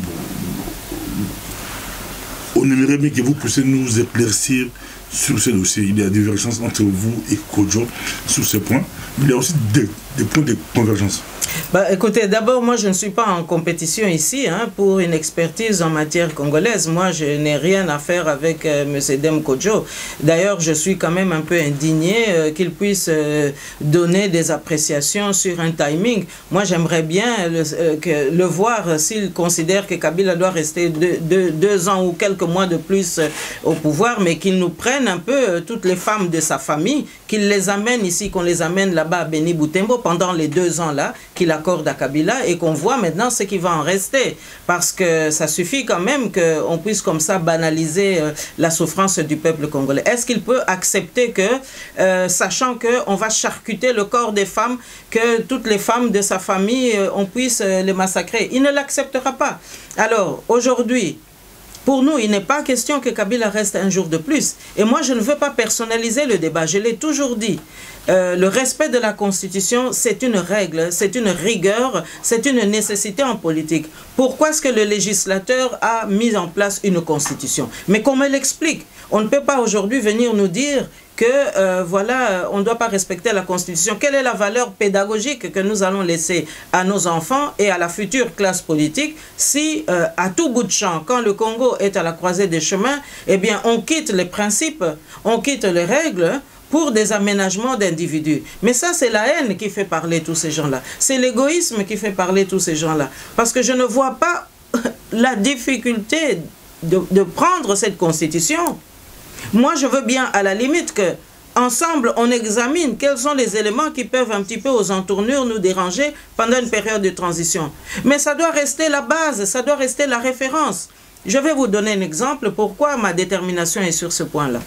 on aimerait bien que vous puissiez nous éclaircir sur ce dossier. Il y a divergence entre vous et Kodjo sur ce point, mais il y a aussi des points de convergence. Bah, écoutez, d'abord, moi, je ne suis pas en compétition ici pour une expertise en matière congolaise. Moi, je n'ai rien à faire avec M. Dem Kodjo. D'ailleurs, je suis quand même un peu indigné qu'il puisse donner des appréciations sur un timing. Moi, j'aimerais bien le voir s'il considère que Kabila doit rester deux ans ou quelques mois de plus au pouvoir, mais qu'il nous prenne un peu toutes les femmes de sa famille, qu'il les amène ici, qu'on les amène là-bas à Beni Boutembo pendant les 2 ans là, qu'il accorde à Kabila et qu'on voit maintenant ce qui va en rester. Parce que ça suffit quand même qu'on puisse comme ça banaliser la souffrance du peuple congolais. Est-ce qu'il peut accepter que, sachant qu'on va charcuter le corps des femmes, que toutes les femmes de sa famille, on puisse les massacrer? Il ne l'acceptera pas. Alors, aujourd'hui, pour nous, il n'est pas question que Kabila reste un jour de plus. Et moi, je ne veux pas personnaliser le débat. Je l'ai toujours dit. Le respect de la Constitution, c'est une règle, c'est une rigueur, c'est une nécessité en politique. Pourquoi est-ce que le législateur a mis en place une Constitution? Mais qu'on me l'explique. On ne peut pas aujourd'hui venir nous dire que voilà, on ne doit pas respecter la Constitution. Quelle est la valeur pédagogique que nous allons laisser à nos enfants et à la future classe politique si à tout bout de champ, quand le Congo est à la croisée des chemins, eh bien on quitte les principes, on quitte les règles pour des aménagements d'individus. Mais ça, c'est la haine qui fait parler tous ces gens-là. C'est l'égoïsme qui fait parler tous ces gens-là. Parce que je ne vois pas la difficulté de prendre cette Constitution. Moi, je veux bien, à la limite, que ensemble, on examine quels sont les éléments qui peuvent un petit peu aux entournures nous déranger pendant une période de transition. Mais ça doit rester la base, ça doit rester la référence. Je vais vous donner un exemple pourquoi ma détermination est sur ce point-là.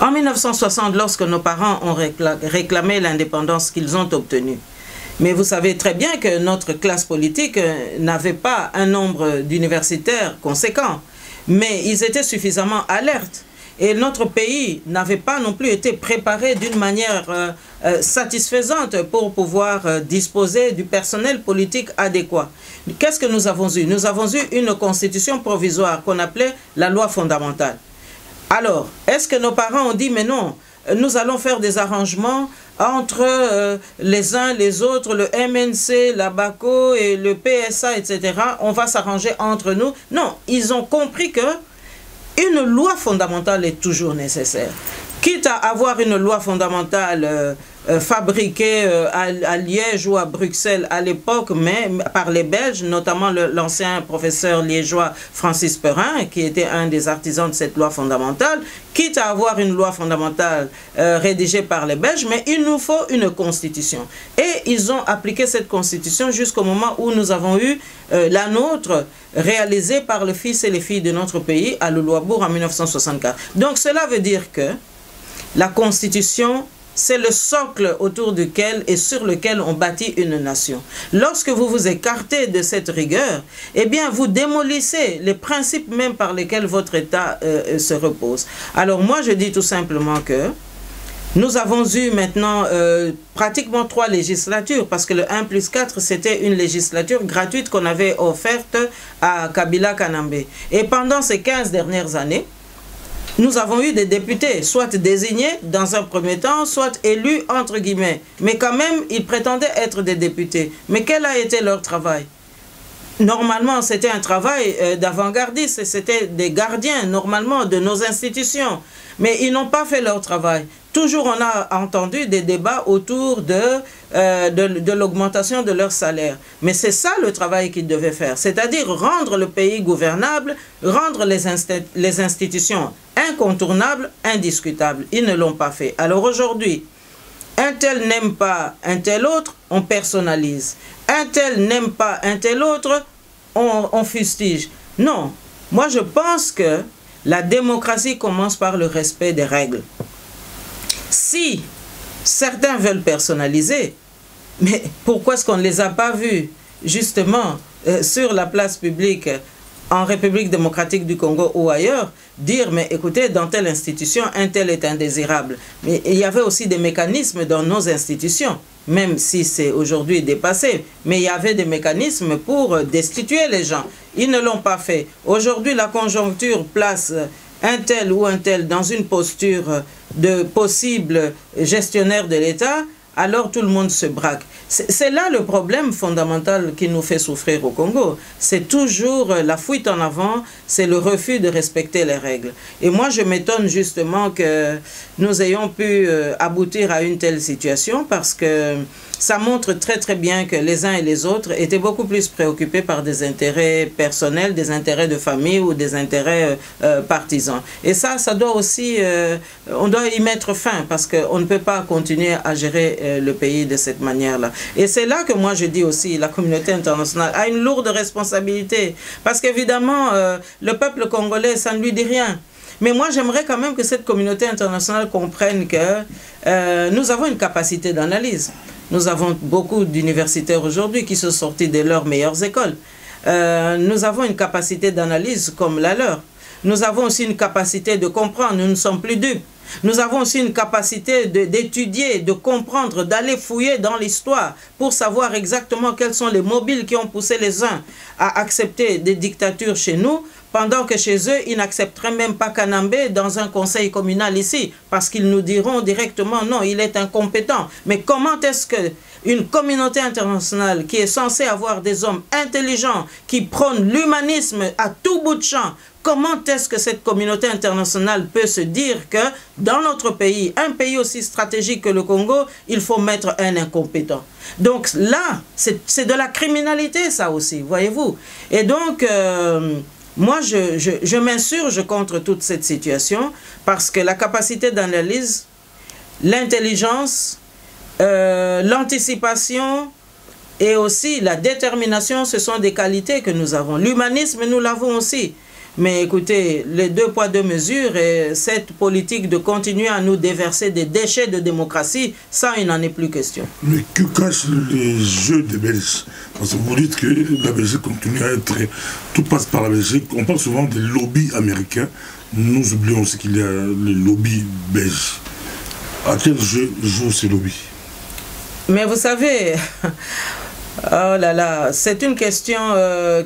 En 1960, lorsque nos parents ont réclamé l'indépendance qu'ils ont obtenue, mais vous savez très bien que notre classe politique n'avait pas un nombre d'universitaires conséquent, mais ils étaient suffisamment alertes. Et notre pays n'avait pas non plus été préparé d'une manière satisfaisante pour pouvoir disposer du personnel politique adéquat. Qu'est-ce que nous avons eu? Nous avons eu une constitution provisoire qu'on appelait la loi fondamentale. Alors, est-ce que nos parents ont dit, mais non, nous allons faire des arrangements entre les uns, les autres, le MNC, la BACO et le PSA, etc. On va s'arranger entre nous. Non, ils ont compris que une loi fondamentale est toujours nécessaire. Quitte à avoir une loi fondamentale fabriquée à Liège ou à Bruxelles à l'époque, mais par les Belges, notamment l'ancien professeur liégeois Francis Perrin, qui était un des artisans de cette loi fondamentale, quitte à avoir une loi fondamentale rédigée par les Belges, mais il nous faut une constitution. Et ils ont appliqué cette constitution jusqu'au moment où nous avons eu la nôtre, réalisée par le fils et les filles de notre pays à Louloabourg en 1964. Donc cela veut dire que la Constitution, c'est le socle autour duquel et sur lequel on bâtit une nation. Lorsque vous vous écartez de cette rigueur, eh bien vous démolissez les principes même par lesquels votre État se repose. Alors moi je dis tout simplement que nous avons eu maintenant pratiquement 3 législatures, parce que le 1+4 c'était une législature gratuite qu'on avait offerte à Kabila Kanambe. Et pendant ces 15 dernières années, nous avons eu des députés, soit désignés dans un premier temps, soit élus entre guillemets. Mais quand même, ils prétendaient être des députés. Mais quel a été leur travail? Normalement, c'était un travail d'avant-gardiste, c'était des gardiens, normalement, de nos institutions. Mais ils n'ont pas fait leur travail. Toujours, on a entendu des débats autour de l'augmentation de leur salaire. Mais c'est ça le travail qu'ils devaient faire, c'est-à-dire rendre le pays gouvernable, rendre les institutions incontournables, indiscutables. Ils ne l'ont pas fait. Alors aujourd'hui, un tel n'aime pas un tel autre, on personnalise. Un tel n'aime pas un tel autre, on fustige. Non, moi je pense que la démocratie commence par le respect des règles. Si certains veulent personnaliser, mais pourquoi est-ce qu'on ne les a pas vus justement sur la place publique en République démocratique du Congo ou ailleurs, dire, mais écoutez, dans telle institution, un tel est indésirable. Mais il y avait aussi des mécanismes dans nos institutions, même si c'est aujourd'hui dépassé, mais il y avait des mécanismes pour destituer les gens. Ils ne l'ont pas fait. Aujourd'hui, la conjoncture place un tel ou un tel dans une posture de possible gestionnaire de l'État, alors tout le monde se braque. C'est là le problème fondamental qui nous fait souffrir au Congo. C'est toujours la fuite en avant, c'est le refus de respecter les règles. Et moi, je m'étonne justement que nous ayons pu aboutir à une telle situation parce que ça montre très très bien que les uns et les autres étaient beaucoup plus préoccupés par des intérêts personnels, des intérêts de famille ou des intérêts partisans. Et ça doit aussi, on doit y mettre fin parce qu'on ne peut pas continuer à gérer le pays de cette manière-là. Et c'est là que moi je dis aussi, la communauté internationale a une lourde responsabilité parce qu'évidemment, le peuple congolais, ça ne lui dit rien. Mais moi, j'aimerais quand même que cette communauté internationale comprenne que nous avons une capacité d'analyse. Nous avons beaucoup d'universitaires aujourd'hui qui sont sortis de leurs meilleures écoles. Nous avons une capacité d'analyse comme la leur. Nous avons aussi une capacité de comprendre, nous ne sommes plus dupes. Nous avons aussi une capacité d'étudier, de comprendre, d'aller fouiller dans l'histoire pour savoir exactement quels sont les mobiles qui ont poussé les uns à accepter des dictatures chez nous, pendant que chez eux, ils n'accepteraient même pas Kanambé dans un conseil communal ici, parce qu'ils nous diront directement non, il est incompétent. Mais comment est-ce qu'une communauté internationale qui est censée avoir des hommes intelligents, qui prônent l'humanisme à tout bout de champ, comment est-ce que cette communauté internationale peut se dire que dans notre pays, un pays aussi stratégique que le Congo, il faut mettre un incompétent? Donc là, c'est de la criminalité ça aussi, voyez-vous. Et donc, moi, je m'insurge contre toute cette situation parce que la capacité d'analyse, l'intelligence, l'anticipation et aussi la détermination, ce sont des qualités que nous avons. L'humanisme, nous l'avons aussi. Mais écoutez, les 2 poids 2 mesures et cette politique de continuer à nous déverser des déchets de démocratie, ça, il n'en est plus question. Mais que cachent les jeux des Belges? Parce que vous dites que la Belgique continue à être... Tout passe par la Belgique. On parle souvent des lobbies américains. Nous oublions aussi qu'il y a les lobbies belges. À quel jeu jouent ces lobbies? Mais vous savez... Oh là là, c'est une question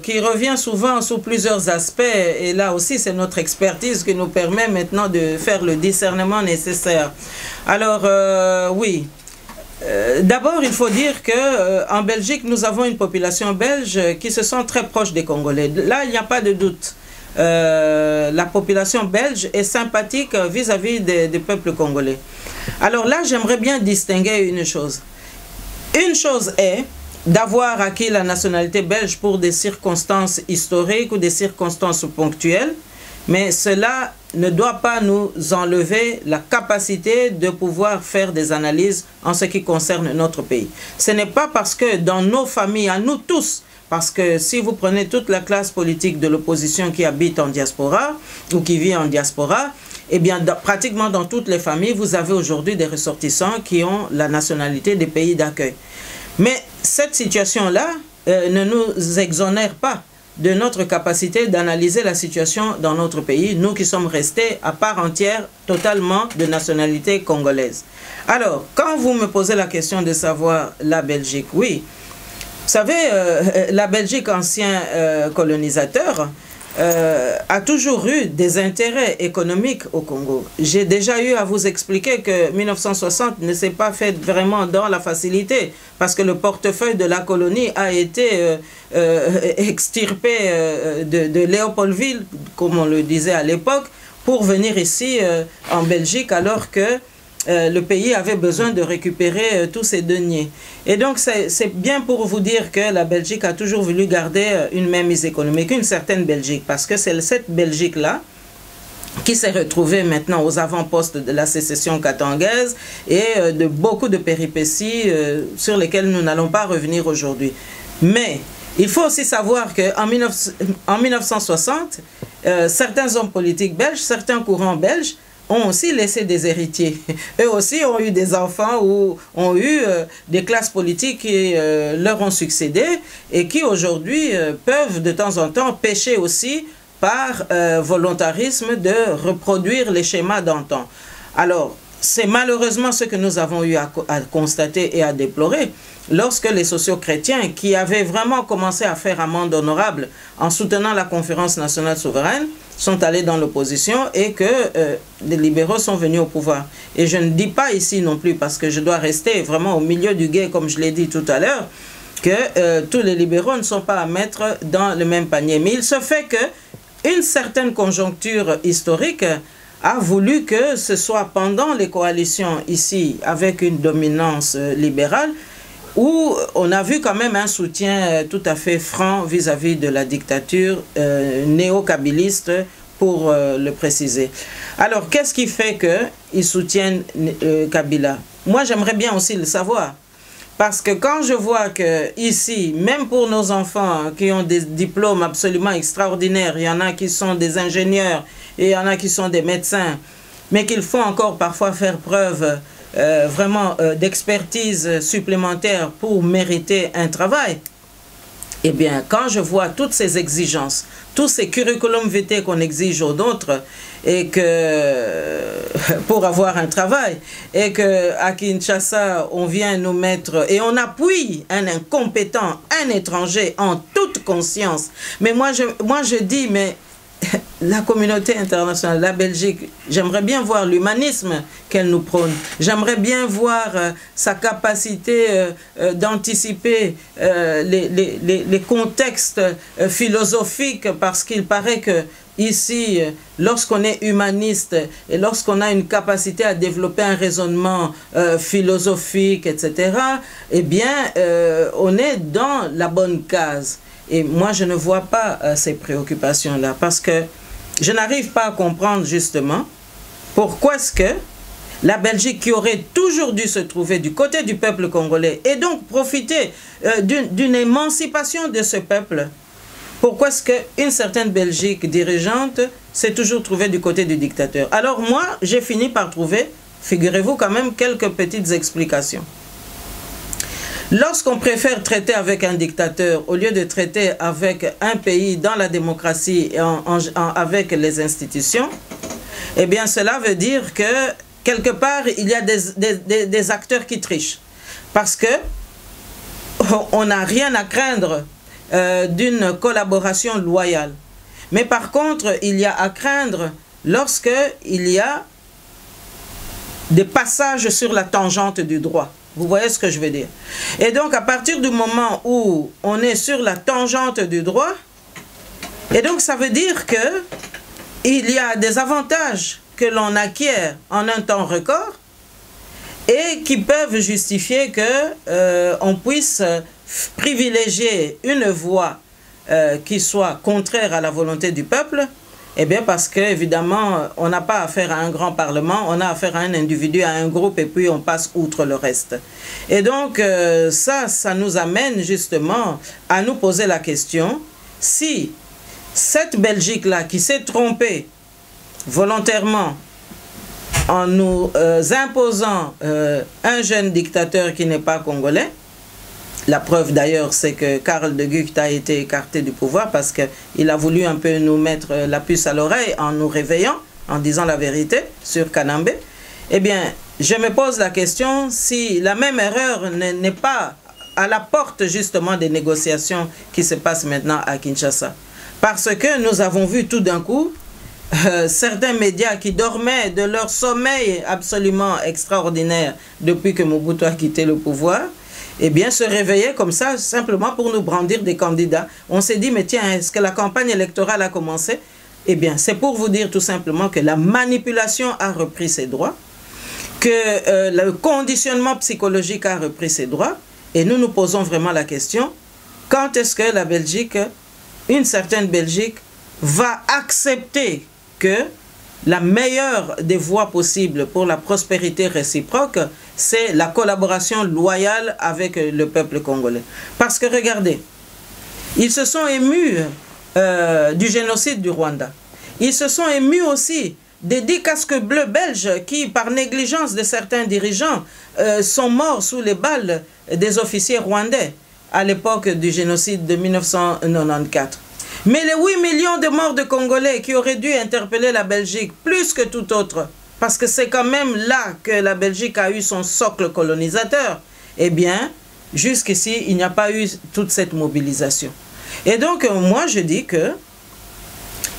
qui revient souvent sous plusieurs aspects et là aussi c'est notre expertise qui nous permet maintenant de faire le discernement nécessaire. Alors oui, d'abord il faut dire que en Belgique nous avons une population belge qui se sent très proche des Congolais. Là il n'y a pas de doute. La population belge est sympathique vis-à-vis des peuples congolais. Alors là j'aimerais bien distinguer une chose. Une chose est d'avoir acquis la nationalité belge pour des circonstances historiques ou des circonstances ponctuelles, mais cela ne doit pas nous enlever la capacité de pouvoir faire des analyses en ce qui concerne notre pays. Ce n'est pas parce que dans nos familles, à nous tous, parce que si vous prenez toute la classe politique de l'opposition qui habite en diaspora ou qui vit en diaspora, eh bien, pratiquement dans toutes les familles, vous avez aujourd'hui des ressortissants qui ont la nationalité des pays d'accueil. Mais cette situation-là ne nous exonère pas de notre capacité d'analyser la situation dans notre pays, nous qui sommes restés à part entière totalement de nationalité congolaise. Alors, quand vous me posez la question de savoir la Belgique, oui, vous savez, la Belgique, ancien colonisateur, a toujours eu des intérêts économiques au Congo. J'ai déjà eu à vous expliquer que 1960 ne s'est pas fait vraiment dans la facilité parce que le portefeuille de la colonie a été extirpé de Léopoldville, comme on le disait à l'époque, pour venir ici en Belgique alors que le pays avait besoin de récupérer tous ses deniers. Et donc c'est bien pour vous dire que la Belgique a toujours voulu garder une mainmise économique, une certaine Belgique, parce que c'est cette Belgique-là qui s'est retrouvée maintenant aux avant-postes de la sécession katangaise et de beaucoup de péripéties sur lesquelles nous n'allons pas revenir aujourd'hui. Mais il faut aussi savoir qu'en 1960, certains hommes politiques belges, certains courants belges ont aussi laissé des héritiers. Eux aussi ont eu des enfants ou ont eu des classes politiques qui leur ont succédé et qui aujourd'hui peuvent de temps en temps pécher aussi par volontarisme de reproduire les schémas d'antan. Alors, c'est malheureusement ce que nous avons eu à constater et à déplorer lorsque les sociaux-chrétiens, qui avaient vraiment commencé à faire amende honorable en soutenant la conférence nationale souveraine, sont allés dans l'opposition et que les libéraux sont venus au pouvoir. Et je ne dis pas ici non plus, parce que je dois rester vraiment au milieu du gué, comme je l'ai dit tout à l'heure, que tous les libéraux ne sont pas à mettre dans le même panier. Mais il se fait que une certaine conjoncture historique a voulu que ce soit pendant les coalitions ici, avec une dominance libérale, où on a vu quand même un soutien tout à fait franc vis-à-vis de la dictature néo-kabiliste, pour le préciser. Alors, qu'est-ce qui fait qu'ils soutiennent Kabila? Moi, j'aimerais bien aussi le savoir. Parce que quand je vois que ici, même pour nos enfants qui ont des diplômes absolument extraordinaires, il y en a qui sont des ingénieurs et il y en a qui sont des médecins, mais qu'il faut encore parfois faire preuve vraiment d'expertise supplémentaire pour mériter un travail, eh bien, quand je vois toutes ces exigences, tous ces curriculum vitae qu'on exige aux autres, et que pour avoir un travail, et que à Kinshasa, on vient nous mettre, et on appuie un incompétent, un étranger, en toute conscience. Mais moi je dis, mais la communauté internationale, la Belgique, j'aimerais bien voir l'humanisme qu'elle nous prône. J'aimerais bien voir sa capacité d'anticiper les contextes philosophiques, parce qu'il paraît que ici, lorsqu'on est humaniste et lorsqu'on a une capacité à développer un raisonnement philosophique, etc., eh bien, on est dans la bonne case. Et moi, je ne vois pas ces préoccupations-là, parce que je n'arrive pas à comprendre justement pourquoi est-ce que la Belgique, qui aurait toujours dû se trouver du côté du peuple congolais et donc profiter d'une émancipation de ce peuple, pourquoi est-ce qu'une certaine Belgique dirigeante s'est toujours trouvée du côté du dictateur? Alors moi, j'ai fini par trouver, figurez-vous quand même, quelques petites explications. Lorsqu'on préfère traiter avec un dictateur au lieu de traiter avec un pays dans la démocratie et avec les institutions, eh bien cela veut dire que quelque part il y a des acteurs qui trichent. Parce que on n'a rien à craindre d'une collaboration loyale. Mais par contre, il y a à craindre lorsqu'il y a des passages sur la tangente du droit. Vous voyez ce que je veux dire? Et donc, à partir du moment où on est sur la tangente du droit, et donc ça veut dire que il y a des avantages que l'on acquiert en un temps record et qui peuvent justifier que on puisse privilégier une voie qui soit contraire à la volonté du peuple. Eh bien parce que évidemment on n'a pas affaire à un grand parlement, on a affaire à un individu, à un groupe, et puis on passe outre le reste. Et donc ça nous amène justement à nous poser la question, si cette Belgique-là qui s'est trompée volontairement en nous imposant un jeune dictateur qui n'est pas congolais, la preuve d'ailleurs, c'est que Karl de Gucht a été écarté du pouvoir parce qu'il a voulu un peu nous mettre la puce à l'oreille en nous réveillant, en disant la vérité sur Kanambe. Eh bien, je me pose la question si la même erreur n'est pas à la porte justement des négociations qui se passent maintenant à Kinshasa. Parce que nous avons vu tout d'un coup certains médias qui dormaient de leur sommeil absolument extraordinaire depuis que Mobutu a quitté le pouvoir, eh bien, se réveiller comme ça, simplement pour nous brandir des candidats. On s'est dit, mais tiens, est-ce que la campagne électorale a commencé? Eh bien, c'est pour vous dire tout simplement que la manipulation a repris ses droits, que le conditionnement psychologique a repris ses droits, et nous nous posons vraiment la question, quand est-ce que la Belgique, une certaine Belgique, va accepter que la meilleure des voies possibles pour la prospérité réciproque, c'est la collaboration loyale avec le peuple congolais. Parce que regardez, ils se sont émus du génocide du Rwanda. Ils se sont émus aussi des 10 casques bleus belges qui, par négligence de certains dirigeants, sont morts sous les balles des officiers rwandais à l'époque du génocide de 1994. Mais les 8 millions de morts de Congolais qui auraient dû interpeller la Belgique plus que tout autre, parce que c'est quand même là que la Belgique a eu son socle colonisateur, eh bien, jusqu'ici, il n'y a pas eu toute cette mobilisation. Et donc, moi, je dis que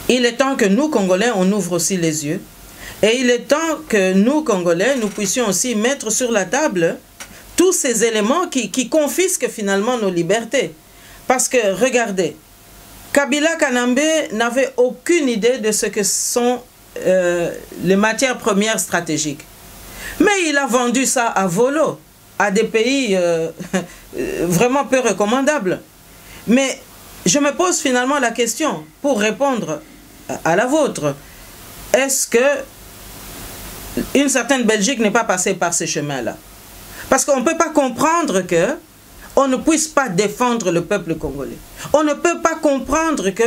il est temps que nous, Congolais, on ouvre aussi les yeux. Et il est temps que nous, Congolais, nous puissions aussi mettre sur la table tous ces éléments qui confisquent finalement nos libertés. Parce que, regardez, Kabila Kanambe n'avait aucune idée de ce que sont les matières premières stratégiques. Mais il a vendu ça à volo, à des pays vraiment peu recommandables. Mais je me pose finalement la question, pour répondre à la vôtre, est-ce que une certaine Belgique n'est pas passée par ces chemins-là? Parce qu'on ne peut pas comprendre que on ne puisse pas défendre le peuple congolais. On ne peut pas comprendre que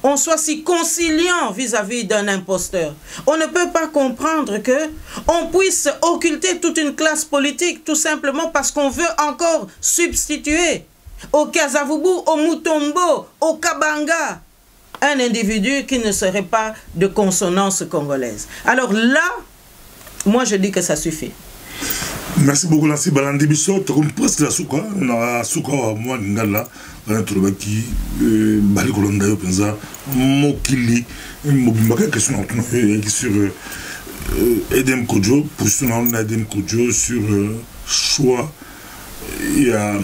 on soit si conciliant vis-à-vis d'un imposteur. On ne peut pas comprendre que on puisse occulter toute une classe politique tout simplement parce qu'on veut encore substituer au Kasavubu, au Mutombo, au Kabanga un individu qui ne serait pas de consonance congolaise. Alors là, moi je dis que ça suffit. Merci beaucoup, Nancy Balandi Bisso. Tu as presque la souka. Na souka wa moi ngala. On trouve qui bali kolonda yo penza mokili mobimaka question sur Edem Kodjo pour son Edem Kodjo sur choix il y a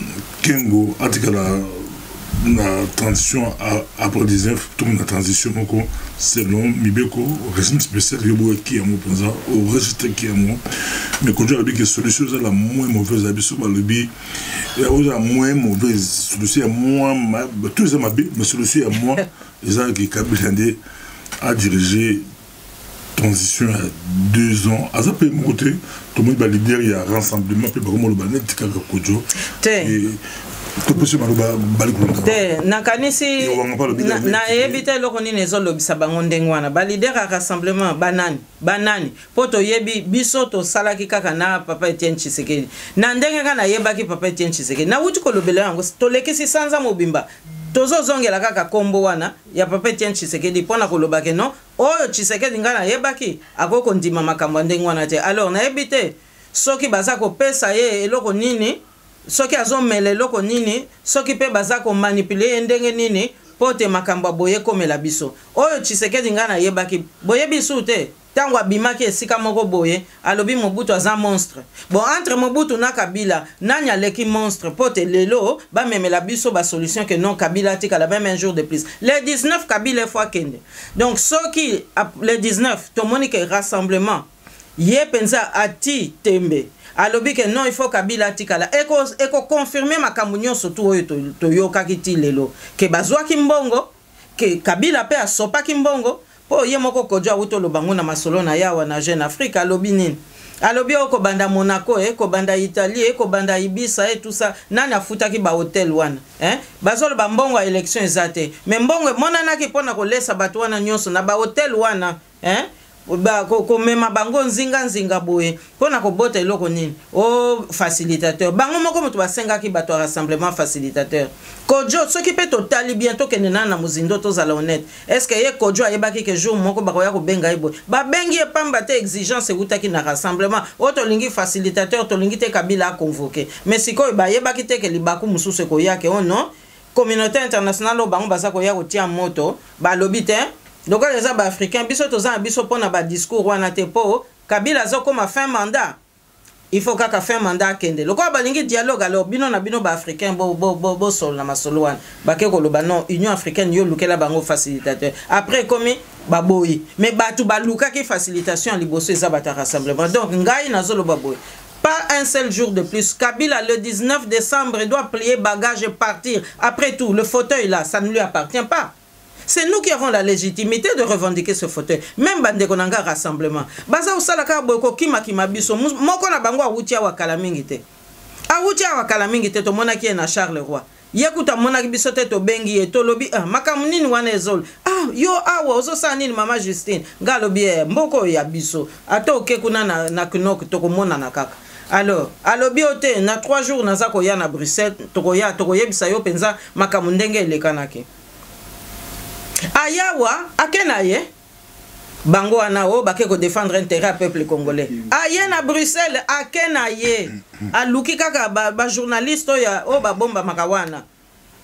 Kengo article la transition après 19 tout la transition selon Mibeko régime spécial yobo qui est mon penza au registre qui est moi mais Kodjo a dit que solution la moins mauvaise abisso ba lebi il y a la moins mauvaise solution moins tous les mabé mais solution à moi les gens qui Kabila a dirigé transition à 2 ans à ça peut mon côté tout le monde va leader il y a rassemblement puis comment le banet tika Kodjo nakanisi na ebite loko nini ezolobisa bango ndenge wana balidera rassemblement banani poto yebi biso tosalaki kaka na Papa Etienne Tshisekedi na ndenge kaka nayebaki Papa Etienne Tshisekedi na wuti kolobela yango tolekisi sanza mobimba tozozongela kaka kombo wana ya Papa Etienne Tshisekedi pona kolobake no oyo Tshisekedi nga nayebaki akoko ndima makambo ndenge wana te. Alors nayebi te soki baza kopesa ye eloko nini, soki azomela eloko nini, soki pe baza ko manipuler ndenge nini pote makambo boye komela biso oyo Tshisekedi nga nayebaki boye biso te. Tango abimaki esika moko boye alobi Mobutu aza monstre. Bon entre Mobutu na Kabila nani aleki monstre pote lelo ba memela biso ba solution que non Kabila tika la même un jour de plus. Les 19 Kabila fois kende. Donc soki les 19 to monique rassemblement ye penza ati tembe alobi que non il faut Kabila tika la eko confirmer makambo nyonso to oyo to yokaki ti lelo ke bazwa kimbongo ke Kabila pe asopa kimbongo. Po ye moko Kodjo awuto lobango na masolo na yawa na Jeune Afrique alobi nini? Alobi oko banda Monaco ko banda Italie ko banda Ibiza tout ça nani afutaki ba hotel wana bazolo ba mbongo élection ezate mais mbongo monana ki pona ko lesa bato wana nyonso na ba hotel wana ba ko mema bango nzinga boye pona ko bota eloko nini o facilitateur bango moko mutu basenga ki bato rassemblement facilitateur Kodjo soki pe totali bientôt que nena na muzindo to zala honnête est-ce que ye Kodjo ayebaki que jour moko bakoya ko benga ibo ba bengi e pamba te exigence utaki na rassemblement o to lingi facilitateur to lingi te Kabila convoqué mais siko ba yebaki te que libaku mususu ko yake oh non communauté internationale o bango bazako ya ko tia moto ba lobite donc les Africains biso toza biso pona ba discours wana te po Kabila zo comme fin mandat il faut kaka fin mandat kende loko balingi dialogue alors bino na bino ba africain bo sol na masolo wana bake ko loba non Union africaine yo lukela bango facilitateur après comme ba boyi mais batu ba luka ki facilitation liboso eza bata rassemblement donc ngai na zolo ba boyi pas un seul jour de plus. Kabila le 19 décembre il doit plier bagage et partir. Après tout le fauteuil là ça ne lui appartient pas. C'est nous qui avons la légitimité de revendiquer ce fauteuil. Même bande konanga rassemblement. Baza usalaka boko kima biso. Moko na bango awutia wa kalamingite. Awutia wa kalamingite to mona ki na Charles Roy. Yekuta mona ki biso te to bengi e to lobi makamunini wana ezol. yo awa ozo sanini mama Justine ngalo bie mboko ya biso ato ke kuna na kinok to komona na kaka alors alobi ote na 3 jours naza ko ya na Bruxelles to yebisa yo penza makamundenge elekanaki ayawa akena ye bango wana o bake ko défendre intérêt à peuple congolais aye na Bruxelles akena ye aluki kaka ba journaliste ya o ba bomba makawana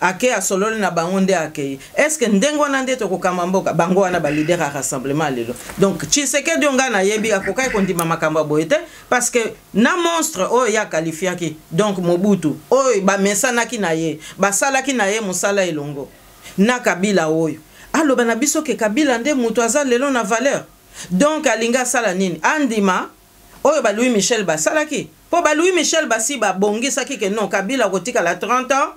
ake asololi na bango nde akei est-ce que ndengo na nde to kokamba mboka bango wana ba leader à rassemblement lelo donc Tshisekedi onga na yebi akokai kondima makamba boyete parce que na monstre o ya qualifiaki donc Mobutu o ba mesanaki na ye ba salaki na ye musala elongo na Kabila oyo aloba na biso ke Kabila nde mutu aza lelo na valeur donc alinga sala nini andima oyo ba Louis Michel ba salaki po ba Louis Michel basi ba bongisaki ke non Kabila kotika la 30 ans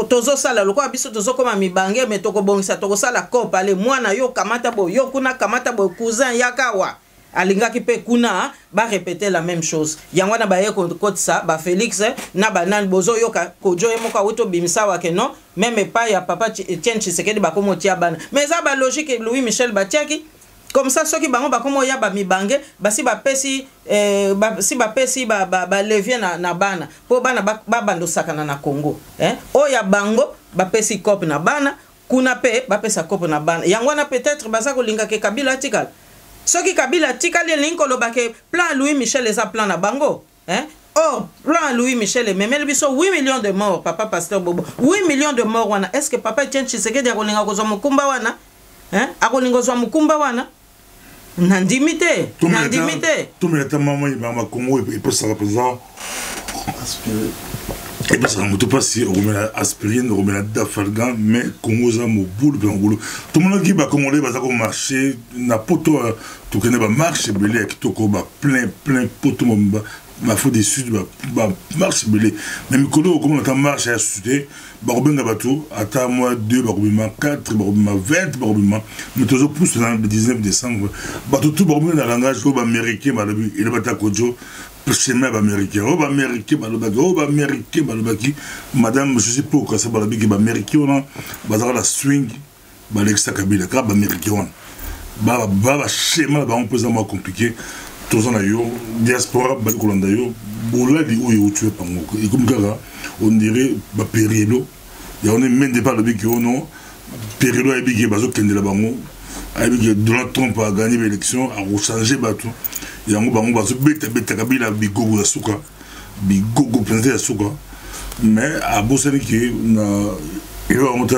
tozo sala lokwa biso tozo koma mibange me toko bongisa toko sala kopa le mwana yo kamata bo yo kuna kamata bo cousin yakawa alingaki pe kuna ba répéter la même chose yango na ba ye kotsa ba Félix na banan bozo yo kojo emoka auto bimisa wa ke non même pas ya papa Etienne Tshisekedi ba komo tia bana mais ça ba logique Louis Michel batiaki comme ça ceux qui bango ba komo ya ba mibange basi ba pesi si ba pesi ba levier na bana po bana ba bando sakana na Congo oya bango ba pesi cop na bana kuna pe ba pesa cop na bana yango na peut-être baza ko linga ke Kabila tikal ceux qui Kabila tikal linko lo ba ke plan Louis Michel les a plan na bango or plan Louis Michel et même biso 8 millions de morts papa pasteur Bobo 8 millions de morts wana est-ce que papa Etienne Tshisekedi akolinga ko zo mukumba wana akolinga zo mukumba wana Nandimité. Tout le temps, maman, il va Congo et peut se représenter. Et bien, ça ne me pas si on remet l'aspirine, on remet la dafalgan, mais Congo, ça m'a boule, tout le monde qui va Congolais, va marcher, n'a pas tout, tout connaît, va marcher, belé, avec tout, plein, poteau, ma faute des sud, va marcher, belé. Mais Mikolo, comment on marche à la société, Barobin Gabato, attends moi 2, Barobin 4, Barobin 20, Barobin, mais toujours plus le 19 décembre. Bateau tout Barobin dans le langage américain, il va ta Kojo, chemin américain, américain, madame, je sais pas pourquoi ça va américain, bazar la swing, Alexa Kabila, grave américain. Baba schéma, on peut avoir compliqué. Tous en ailleurs, diaspora, Bakolanda yo, Bola di où tu es pas mon. Et comme ça, on dirait, Périlo, et on est même des pas le big non, Périlo a big bazo kende la bango, a big Donald Trump a gagné l'élection, a rechangé bateau, et en gros, bango bazo bête Kabila bigogo la souka, bigogo pensé la souka, mais à Bossani qui il va monter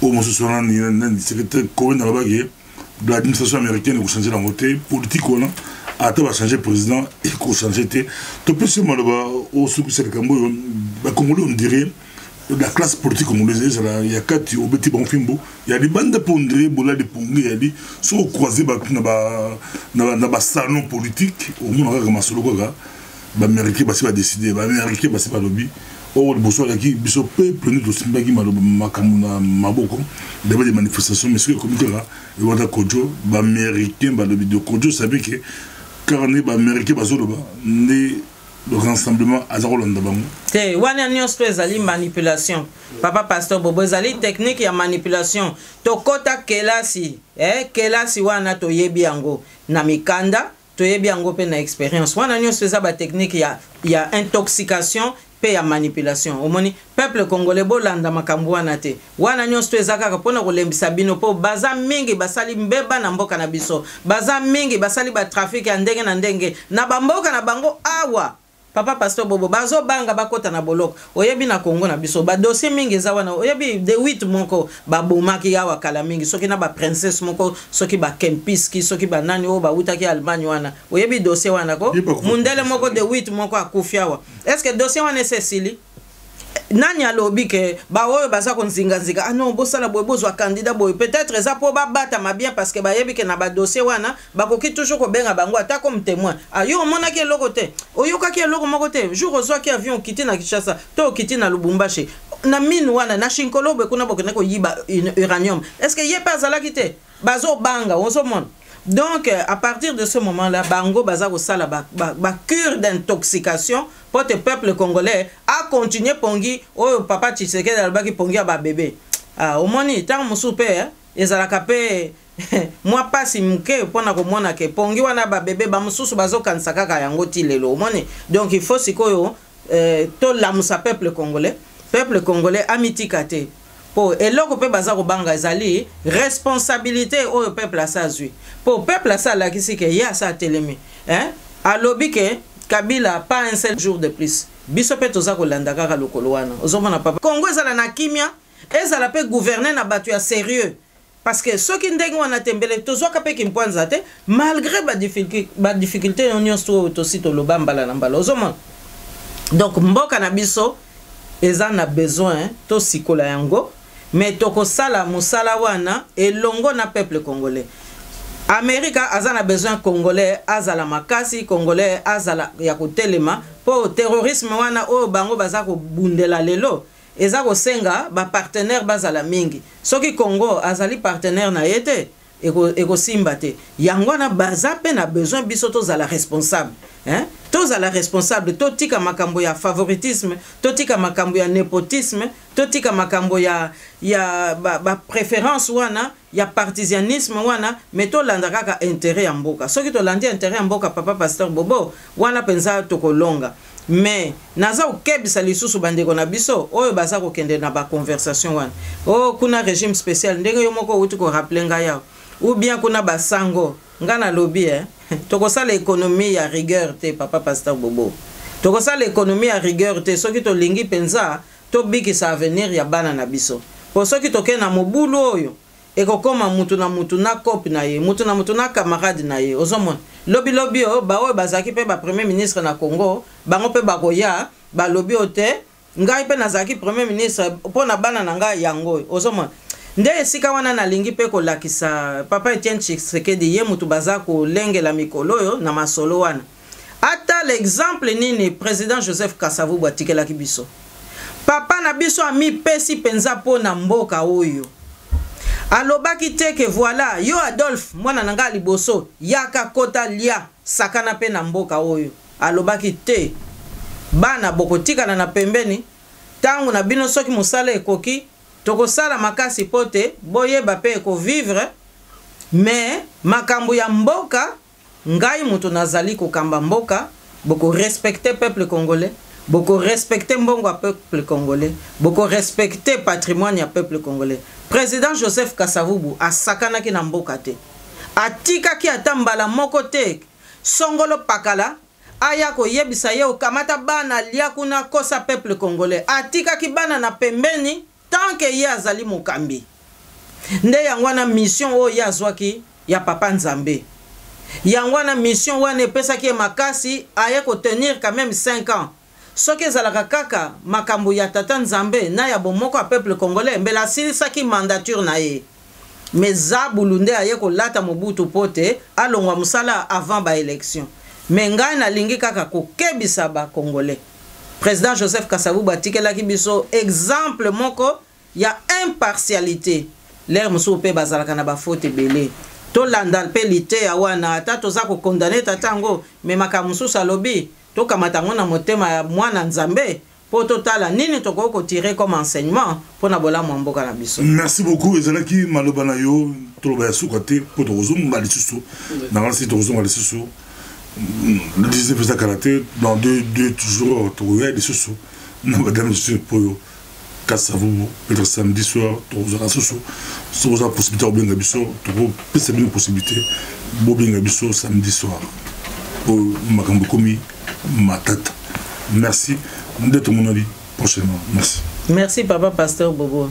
au Monsoussouran, il y a un secrétaire Cohen dans la bague, de l'administration américaine pour changer la montée politique, attends, va changer président et qu'on change. Tu peux se mal au soukous de Cambo, Congolais, on dirait la classe politique congolaise, il y a 4 au petit bon fimbo, il y a des bandes de pondré, bola de pongé, il y a des sont croisés dans le salon politique, au moins on a solo quoi, l'Américain va décider, l'Américain va lobby. Or, le bonsoir, il y a peuple, nous tous, Maboko, il y avait des manifestations, mais ce que comme ça, il y a des Kojo, l'Américain, le Kojo, savait que carnet américain le rassemblement à Zarolanda Bango. Te wana nyonso ezali manipulation. Papa pasteur Bobo ezali technique ya manipulation. Tokota kelasi, kelasi wana toyebi yango na mikanda, toyebi yango pe na expérience. Wana nyonso ezaba technique ya intoxication pe ya manipulation. Omoni peuple congolais bolanda makambo wana te. Wana nyonso ezaka kapona kolembisa bino po baza mingi basali mbeba na mboka na biso. Baza mingi basali ba trafic ya ndenge na ndenge na bamboka na bango awa. Papa pasteur Bobo bazo banga bakota na boloko. Oyebi na Congo na biso ba dossier mingi eza wana. Oyebi de 8 moko ba bomaki awa kala mingi. Soki na ba princesse moko, soki ba Kempiski, soki ba nani o ba utaki Allemagne wana. Oyebi dossier wana ko. Mundele moko de 8 moko akufia wa. Est-ce que dossier wana Cécilie nani alobi ke ba oyo baza konzinga nzinga ah non bosala boy bozwa candidat boy peut-être eza po ba bata mabien parce que ba yebi ke na ba dossier wana ba koki toujours ko benga bango ata comme témoin ah yo mona ke loko te oyoka ke loko moko te jour ozwa ki avion kiti na Kinshasa to kiti na Lubumbashi na mine wana na Shinkolobe kuna bokene ko yiba uranium est-ce que yé pas ala kité bazo banga on se montre. Donc, à partir de ce moment-là, Bango Baza Sala ba cure d'intoxication pour le peuple congolais a continué pongi oh papa Tshisekedi albaki pongi ba bébé. Ah au moni tant mon super ezalaka pe moi pasi muke pona komona ke pongi wana ba bébé ba mususu bazokanisa kaka yango ti lelo omoni. Donc il faut sikoyo to lamusa peuple congolais amitika te po eloko pe baza kobanga ezali responsabilité oyo peuple asa zwi po peuple asa lakisi ke ya sa telemi alobi ke Kabila pas un seul jour de plus biso pe toza kolanda kaka lokolo wana ozomona papa Congo ezala na kimia ezala pe gouverner na batu ya sérieux parce que ceux qui ndenge wana tembele tozwaka pe kimpwanza te malgré ba difficulté nyonso tosi toloba mbala na mbala ozomona. Donc mboka na biso eza na besoin to sikola yango mais toko sala musala wana elongo na peuple congolais. Amerika azana besoin congolais azala makasi congolais azala ya kotelema po terrorisme wana o bango baza ko bundela lelo eza ko senga ba partenaire bazala mingi soki Congo azali partenaire na yete eko simba te yango na baza pe na besoin biso tozala responsable tozala responsable totika makambo ya favoritisme totika makambo ya népotisme totika makambo ya ba préférence wana ya partisanisme wana mais tolanda kaka intérêt ya mboka soki tolandi intérêt ya mboka papa pasteur Bobo wana penza tokolonga mais naza okebisa lisusu bandeko na biso oyo baza kokende na ba conversation wana kuna régime spécial ndenge yo moko uti ko rappeler ngaya ou bien kuna basango ngana lobby tokosala économie ya rigueur te papa pasteur Bobo tokosala économie ya rigueur te soki tolingi penza to bikisa avenir ya bana na biso po soki tokena mobulu oyo ekokoma mutu na kopi na ye mutu na camarade na ye ozomona lobi o ba oyo bazaki pe ba premier ministre na Congo bango pe bakoya ba lobi o te ngai pe nazaki premier ministre pona bana na ngai yango ozomona. Nde esika wana nalingi pe kolakisa papa Etienne Tshisekedi ye mutu baza ko lengela mikolo yo na masolo wana ata l'exemple nini président Joseph Kasavubu atikelaki biso papa na biso ami pesi penza po na mboka oyo alobaki te ke voilà yo Adolphe mwana nanga liboso yaka kota lia sakana pe na mboka oyo alobaki te bana bokotika na pembeni tangu na bino soki musala ekoki tokosala makasi pote boyeba pe ko vivre mais makambo ya mboka ngai mutu nazali ko kamba mboka boko respecter peuple congolais boko respecter mbongo peuple congolais boko respecter patrimoine ya peuple congolais. Président Joseph Kasavubu asakana ki na mboka te atika ki atambala moko te songolo pakala aya ko yebisa ye okamata bana lia kuna kosa peuple congolais atika ki bana na pembeni tant que ye azali mokambi nde yangwana mission o yazwaki ya papa Nzambe yangwana mission wana epesaki makasi aye ko tenir quand même 5 ans soki ezalaka kaka makambo ya tata Nzambe na ya bomoko ya peuple congolais mbela silisaki mandature na ye mais zabulu nde aye kolata mobutu pote alongwa musala avant ba élection mais ngai nalingi kaka kokebisa ba congolais. Président Joseph Kasavubu atikelaki biso exemple moko ya impartialité l'air musu pe bazalaka na ba faute belé to landa pe lité ya wana ata toza ko condamner tatango mais makambo musu salobi to kamatango na motema ya mwana Nzambe po totala nini toko ko tirer comme enseignement pour na bola mboka na biso. Merci beaucoup ezalaki maloba na yo to ba sukate po to zomba lisusu na nsi to zomba lisusu le 19 karaté dans deux toujours trouver des sous na madame monsieur Poyo Kasavubu peut-être samedi soir tu auras sous la possibilité au bien biso tu peux c'est une possibilité bo bien biso samedi soir pour makambo komi matata. Merci de ton mon avis prochainement. Merci. Merci papa pasteur Bobo.